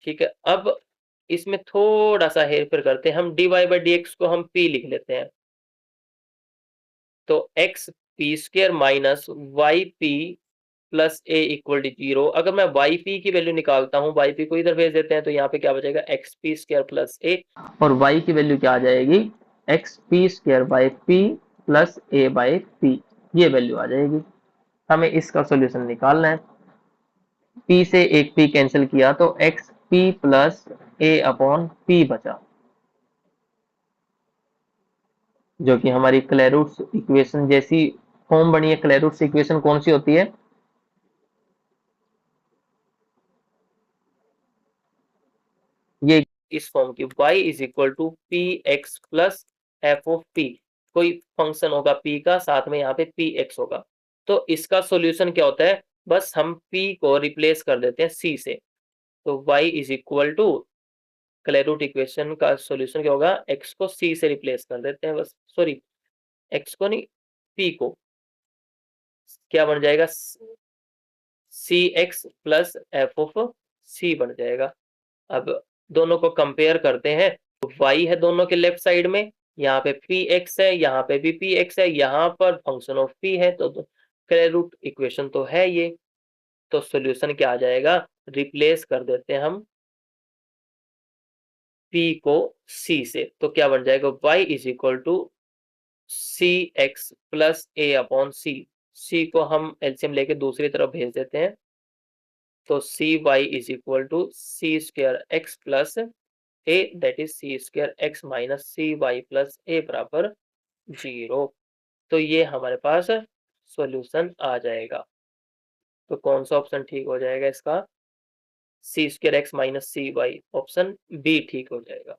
ठीक है, अब इसमें थोड़ा सा हेर फेर करते हैं, हम d Y by D x को हम पी लिख लेते हैं, तो x p square minus y p plus a equal to 0। अगर मैं वाई पी की वैल्यू निकालता हूँ, वाई पी को इधर भेज देते हैं, तो यहाँ पे क्या बचेगा एक्स पी स्क्र प्लस ए, और वाई की वैल्यू क्या आ जाएगी x p square by P plus A by P, ये वैल्यू आ जाएगी। हमें इसका सोल्यूशन निकालना है। पी से एक पी कैंसिल किया तो x P plus A upon P बचा, जो कि हमारी क्लेरूट्स इक्वेशन जैसी फॉर्म बनी है। क्लेरूट्स इक्वेशन कौन सी होती है, ये इस फॉर्म की y is equal to p x plus f of p, कोई फंक्शन होगा p का, साथ में यहाँ पे पी एक्स होगा। तो इसका सॉल्यूशन क्या होता है, बस हम p को रिप्लेस कर देते हैं c से, तो y is equal to Clairaut equation का सॉल्यूशन क्या होगा, x को c से रिप्लेस कर देते हैं बस, सॉरी x को नहीं p को, क्या बन जाएगा सी एक्स प्लस एफ ऑफ सी बन जाएगा। अब दोनों को कंपेयर करते हैं, तो y है दोनों के लेफ्ट साइड में, यहाँ पे पी एक्स है, यहाँ पे भी पी एक्स है, यहाँ पर फंक्शन ऑफ p है, तो स्क्वायर रूट इक्वेशन तो है ये। तो सॉल्यूशन क्या आ जाएगा, रिप्लेस कर देते हैं हम p को c से, तो क्या बन जाएगा y is equal to C X plus A upon C को हम एलसीएम लेके दूसरी तरफ भेज देते हैं, तो C Y is equal to C square X plus A, that is C square X minus C Y plus A बराबर 0। तो ये हमारे पास सॉल्यूशन आ जाएगा। तो कौन सा ऑप्शन ठीक हो जाएगा इसका, सी square X minus C Y, option B ठीक हो जाएगा।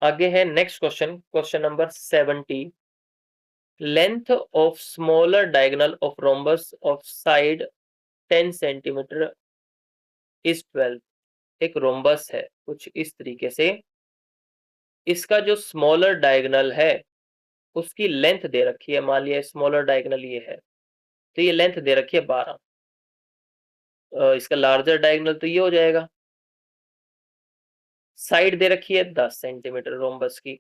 आगे है next question, question number 70। Length of smaller diagonal of rhombus of side 10 centimetre is 12। एक रोम्बस है कुछ इस तरीके से, इसका जो स्मॉलर डायगोनल है उसकी लेंथ दे रखी है, मान लिया स्मॉलर डायगोनल ये है, तो ये लेंथ दे रखी है 12। इसका लार्जर डायगोनल तो ये हो जाएगा, साइड दे रखी है 10 सेंटीमीटर रोम्बस की।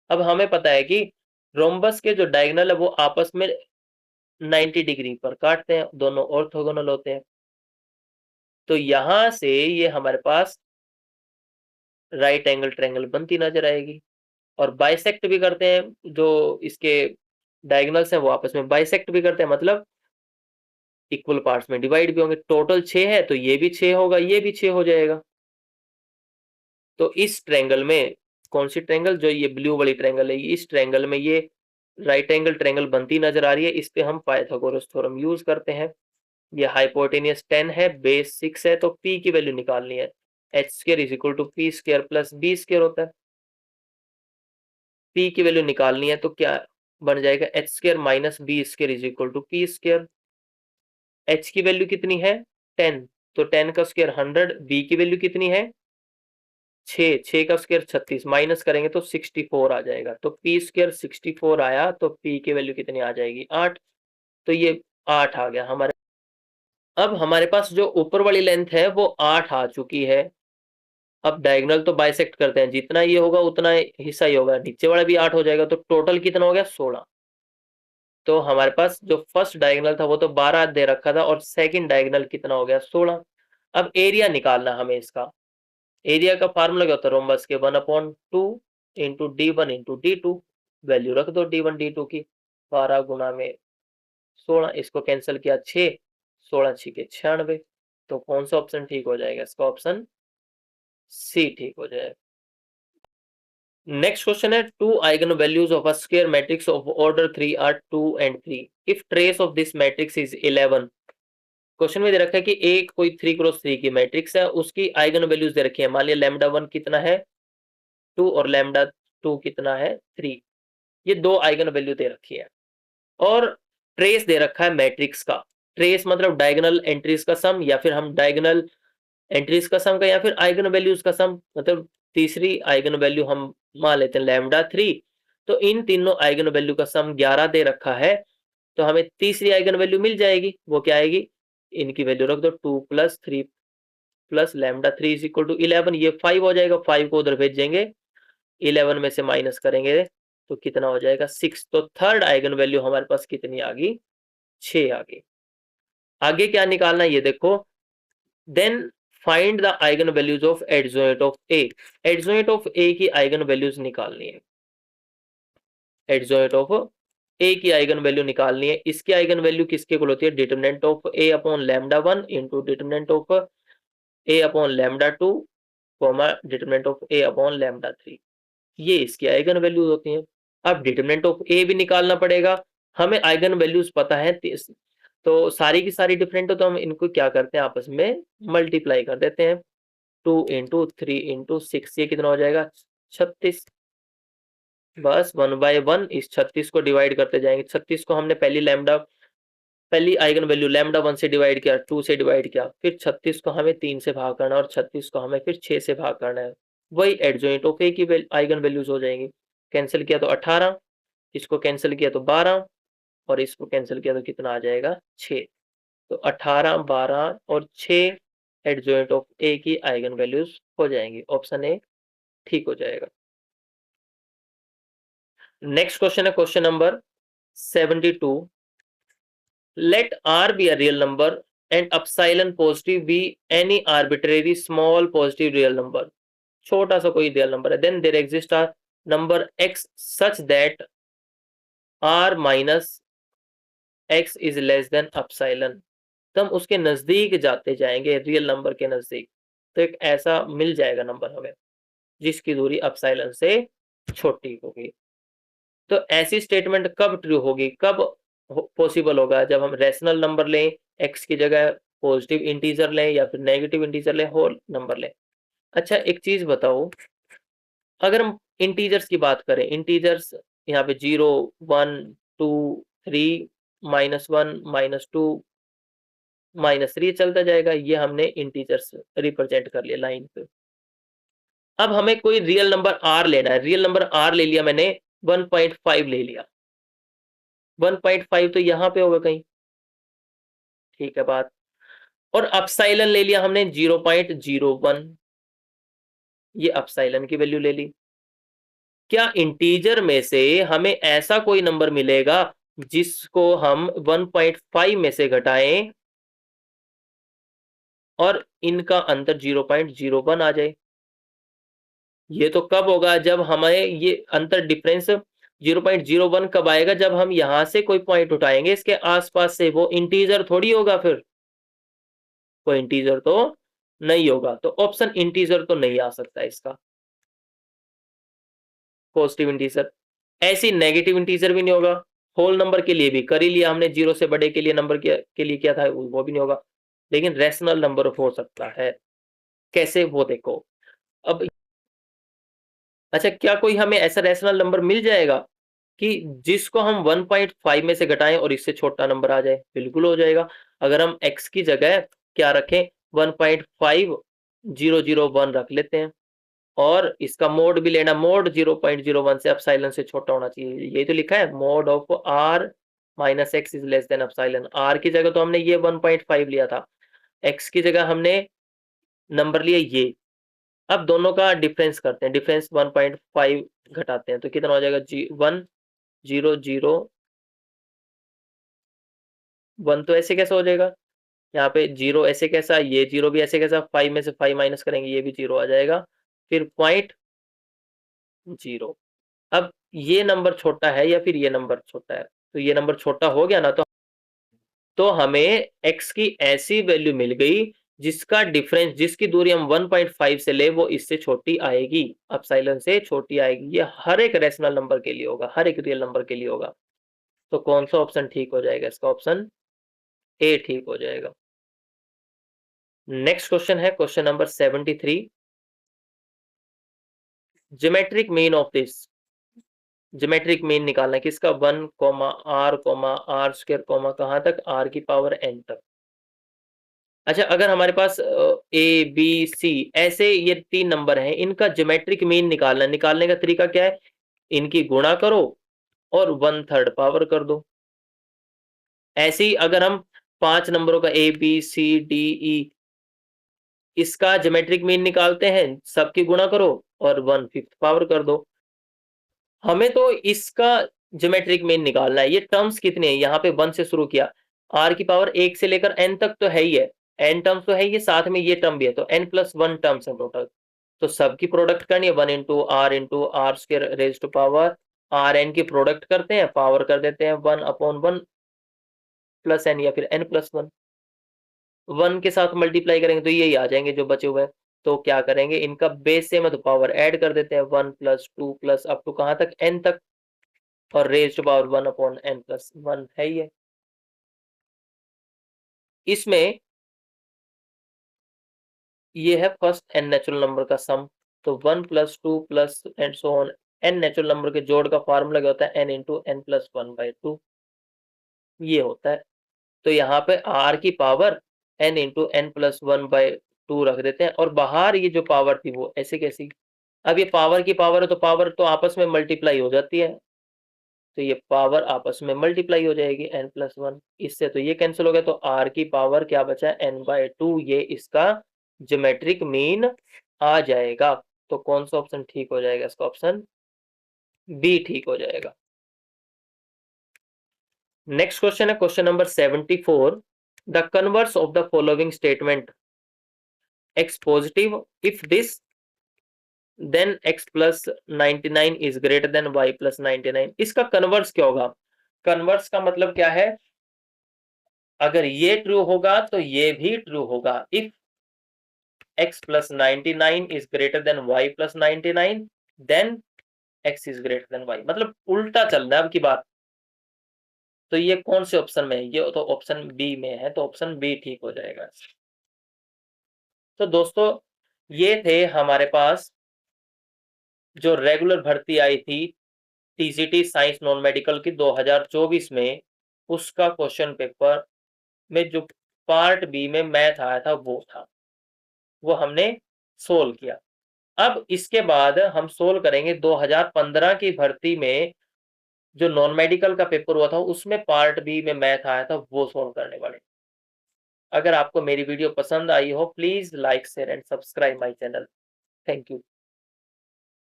अब हमें पता है कि रोम्बस के जो डायगोनल है वो आपस में 90 डिग्री पर काटते हैं, दोनों ऑर्थोगोनल होते हैं। तो यहां से ये हमारे पास राइट एंगल ट्रायंगल बनती नजर आएगी, और बाइसेक्ट भी करते हैं, जो इसके डायगोनल्स हैं वो आपस में बाइसेक्ट भी करते हैं, मतलब इक्वल पार्ट्स में डिवाइड भी होंगे। टोटल 6 है तो ये भी 6 होगा, ये भी 6 हो जाएगा। तो इस ट्रायंगल में, कौन सी ट्रायंगल, जो ये ब्लू वाली ट्रायंगल है, इस ट्रायंगल में ये राइट एंगल ट्रायंगल बनती नजर आ रही है। इस पे हम पाइथागोरस थ्योरम यूज करते हैं। ये हाइपोटेनियस 10 है, बेस 6 है, तो p की वैल्यू निकालनी है, h square is equal to p square plus b square होता है। p की वैल्यू निकालनी है तो क्या बन जाएगा, h square minus b square is equal to p square. h की वैल्यू कितनी है 10, तो 10 का स्क्वायर 100, b की वैल्यू कितनी है 6 का स्क्वायर 36, माइनस करेंगे तो 64 आ जाएगा। तो पी स्क्वायर 64 आया, तो p की वैल्यू कितनी आ जाएगी 8, तो ये 8 आ गया हमारे। अब हमारे पास जो ऊपर वाली लेंथ है वो 8 आ चुकी है। अब डायगोनल तो बाइसेक्ट करते हैं, जितना ये होगा उतना हिस्सा ही होगा, नीचे वाला भी 8 हो जाएगा, तो टोटल कितना हो गया 16। तो हमारे पास जो फर्स्ट डायगोनल था वो तो 12 दे रखा था, और सेकंड डायगोनल कितना हो गया 16। अब एरिया निकालना हमें इसका, एरिया का फार्मूला क्या होता है रोम्बस के, 1/2 into D1 into D2, value रख दो D1 D2 की, 12 गुना में 16, इसको कैंसिल किया 6, 16 6 के 96। तो कौन सा ऑप्शन ठीक हो जाएगा, इसका ऑप्शन सी ठीक हो जाएगा। नेक्स्ट क्वेश्चन है, two eigen values of a square matrix of order 3 r 2 and 3 if trace of this matrix is 11। Question में दे रखा है कि एक कोई 3x3 की मैट्रिक्स है, उसकी आइगन वैल्यूज दे रखी है, मान लिया λ1 कितना है 2 और λ2 कितना है 3, ये दो आइगन वैल्यू दे रखी है, और ट्रेस दे रखा है मैट्रिक्स का। ट्रेस मतलब डायगोनल एंट्रीज का सम, या फिर हम डायगोनल एंट्रीज का सम का, या फिर आइगन वैल्यूज का सम, मतलब तीसरी आइगन वैल्यू हम मान लेते हैं λ3, तो इन तीनों आइगन वैल्यू का सम 11 दे रखा है, तो हमें तीसरी आइगन वैल्यू मिल जाएगी। वो क्या आएगी, इनकी वैल्यू रख दो 2 plus 3 plus λ3 is equal to 11, ये 5 हो जाएगा, 5 को उधर भेजेंगे, 11 में से माइनस करेंगे तो कितना हो जाएगा 6। तो थर्ड आइगन वैल्यू हमारे पास कितनी आ गई 6 आ गई। आगे क्या निकालना ये देखो, then find the eigen values of adjoint of A. Adjoint of A की आइगन वैल्यूज निकालनी है, एडजॉइंट ऑफ ए की आइगन वैल्यू निकालनी है। इसकी आइगन वैल्यू किसके इक्वल होती है, determinant of A upon lambda 1 into determinant of A upon lambda 2 comma determinant of A upon lambda 3, ये इसकी आइगन वैल्यूज होती हैं। अब डिटरमिनेंट ऑफ ए भी निकालना पड़ेगा, हमें आइगन वैल्यूज पता है तो सारी की सारी डिफरेंट हो, तो हम इनको क्या करते हैं आपस में मल्टीप्लाई कर देते हैं। 2 इंटू 3 इंटू 6, ये कितना हो जाएगा 36। बस 1/1 इस 36 को डिवाइड करते जाएंगे। 36 को हमने पहली आइगन वैल्यू लैम्डा 1 से डिवाइड किया, 2 से डिवाइड किया, फिर 36 को हमें 3 से भाग करना है और 36 को हमें फिर 6 से भाग करना है। वही एडजॉइंट ऑफ ए की आइगन वैल्यूज हो जाएंगी। कैंसिल किया तो 18, इसको कैंसिल किया तो 12 और इसको कैंसिल किया तो कितना आ जाएगा 6। तो 18, 12 और 6 एडजॉइंट ऑफ ए की आइगन वैल्यूज हो जाएंगी। ऑप्शन ए ठीक हो जाएगा। नेक्स्ट क्वेश्चन है question number 72। Let R be a real number and epsilon positive be any arbitrary small positive real number. छोटा सा कोई रियल नंबर है, then there exists a number x such that R minus x is less than epsilon. तो हम उसके नजदीक जाते जाएंगे, रियल नंबर के नजदीक, तो एक ऐसा मिल जाएगा नंबर हमें जिसकी दूरी एप्सिलॉन से छोटी होगी। तो ऐसी स्टेटमेंट कब ट्रू होगी, कब पॉसिबल होगा, जब हम रैशनल नंबर लें, एक्स की जगह पॉजिटिव इंटीजर लें या फिर नेगेटिव इंटीजर लें, होल नंबर लें। अच्छा एक चीज बताओ, अगर हम इंटीजर्स की बात करें, इंटीजर्स यहाँ पे 0, 1, 2, 3, -1, -2, -3 चलता जाएगा, ये हमने इंटीजर्स रिप्रेजेंट कर लिया लाइन पे। अब हमें कोई रियल नंबर आर लेना है, रियल नंबर आर ले लिया मैंने, 1.5 ले लिया, 1.5 तो यहाँ पे होगा कहीं, ठीक है बात। और एप्सिलॉन ले लिया हमने 0.01, ये एप्सिलॉन की वैल्यू ले ली। क्या इंटीजर में से हमें ऐसा कोई नंबर मिलेगा जिसको हम 1.5 में से घटाएं और इनका अंतर 0.01 आ जाए? ये तो कब होगा, जब हमें ये अंतर डिफरेंस 0.01 कब आएगा, जब हम यहां से कोई पॉइंट उठाएंगे इसके आसपास से, वो इंटीजर थोड़ी होगा, फिर कोई इंटीजर तो नहीं होगा। तो ऑप्शन इंटीजर तो नहीं आ सकता इसका, पॉजिटिव इंटीजर। ऐसी नेगेटिव इंटीजर भी नहीं होगा, होल नंबर के लिए भी कर ही लिया हमने, 0 से बड़े के लिए नंबर के लिए क्या था, वो भी नहीं होगा। लेकिन रैशनल नंबर हो सकता है, कैसे वो देखो। अब अच्छा, क्या कोई हमें ऐसा रैशनल नंबर मिल जाएगा कि जिसको हम 1.5 में से घटाएं और इससे छोटा नंबर आ जाए? बिल्कुल हो जाएगा। अगर हम x की जगह क्या रखें, 1.5001 रख लेते हैं और इसका मोड भी लेना, मोड 0.01 से एप्सिलॉन से छोटा होना चाहिए। यही तो लिखा है, mode of r minus x is less than epsilon. r की जगह तो हमने ये 1.5 लिया था, x की जगह हमने नंबर लिया ये। अब दोनों का डिफरेंस करते हैं, डिफरेंस 1.5 घटाते हैं तो कितना हो जाएगा 1 0 0 1, तो ऐसे कैसे हो जाएगा, यहाँ पे 0 ऐसे कैसा, ये 0 भी ऐसे कैसा, 5 में से 5 माइनस करेंगे ये भी 0 आ जाएगा, फिर 0.0। अब ये नंबर छोटा है या फिर ये नंबर छोटा है, तो ये नंबर छोटा हो गया ना, तो हमें x की ऐसी वैल्यू मिल गई जिसका डिफरेंस, जिसकी दूरी हम 1.5 से ले वो इससे छोटी आएगी, एप्सिलॉन से छोटी आएगी। ये हर एक रैशनल नंबर के लिए होगा, हर एक रियल नंबर के लिए होगा। तो कौन सा ऑप्शन ठीक हो जाएगा, इसका ऑप्शन ए ठीक हो जाएगा। नेक्स्ट क्वेश्चन है question number 73। Geometric mean of this, geometric mean निकालना है किसका, 1, r स्क्वायर, कहां तक, r की पावर n तक। अच्छा अगर हमारे पास ए बी सी ऐसे ये 3 नंबर हैं, इनका ज्योमेट्रिक मीन निकालने का तरीका क्या है, इनकी गुणा करो और 1/3 पावर कर दो। ऐसे ही अगर हम 5 नंबरों का ए बी सी डी ई, इसका ज्योमेट्रिक मीन निकालते हैं, सबकी गुणा करो और 1/5 पावर कर दो। हमें तो इसका ज्योमेट्रिक मीन निकालना है। ये टर्म्स कितने हैं, यहाँ पे 1 से शुरू किया, r की पावर 1 से लेकर n तक तो है ही है, n टर्म्स तो है ही, साथ में ये टर्म भी है, तो n+1 टर्म्स है टोटल। तो सबकी प्रोडक्ट करनी है, 1 into r square raise to power r n की प्रोडक्ट करते हैं, पावर कर देते हैं 1/1 प्लस एन या फिर n+1, 1 के साथ मल्टीप्लाई करेंगे तो यही आ जाएंगे जो बचे हुए हैं। तो क्या करेंगे, इनका बेस सेम है तो पावर ऐड कर देते हैं, 1+2 प्लस अप टू कहाँ तक, n तक, और रेज टू पावर 1/n+1 है ही है। इसमें ये है फर्स्ट n नेचुरल नंबर का सम, तो 1+2 plus and so on, n natural number के जोड़ का फार्मूला क्या होता है, n इंटू n+1/2 ये होता है। तो यहाँ पे r की पावर n इंटू n+1/2 रख देते हैं, और बाहर ये जो पावर थी वो ऐसे कैसी, अब ये पावर की पावर है तो पावर तो आपस में मल्टीप्लाई हो जाती है, तो ये पावर आपस में मल्टीप्लाई हो जाएगी n+1, इससे तो ये कैंसिल हो गया, तो r की पावर क्या बचा है, n/2, ये इसका ज्योमेट्रिक मीन आ जाएगा। तो कौन सा ऑप्शन ठीक हो जाएगा, इसका ऑप्शन बी ठीक हो जाएगा। नेक्स्ट क्वेश्चन है question number 74, the converse of the following statement, x positive if this then x plus 99 is greater than y plus 99, इसका कन्वर्स क्या होगा, कन्वर्स का मतलब क्या है, अगर ये ट्रू होगा तो ये भी ट्रू होगा, if x plus 99 is greater than y plus 99 then x is greater than y, मतलब उल्टा चल रहा है अब की बात। तो ये कौन से ऑप्शन में है, ये तो ऑप्शन बी में है, तो ऑप्शन बी ठीक हो जाएगा। तो दोस्तों ये थे हमारे पास जो रेगुलर भर्ती आई थी टीजीटी साइंस नॉन मेडिकल की 2024 में, उसका क्वेश्चन पेपर में जो पार्ट बी में मैथ आया था वो था, वो हमने सोल्व किया। अब इसके बाद हम सोल्व करेंगे 2015 की भर्ती में जो नॉन मेडिकल का पेपर हुआ था, उसमें पार्ट बी में मैथ आया था, वो सोल्व करने वाले। अगर आपको मेरी वीडियो पसंद आई हो, please like share and subscribe my channel. Thank you.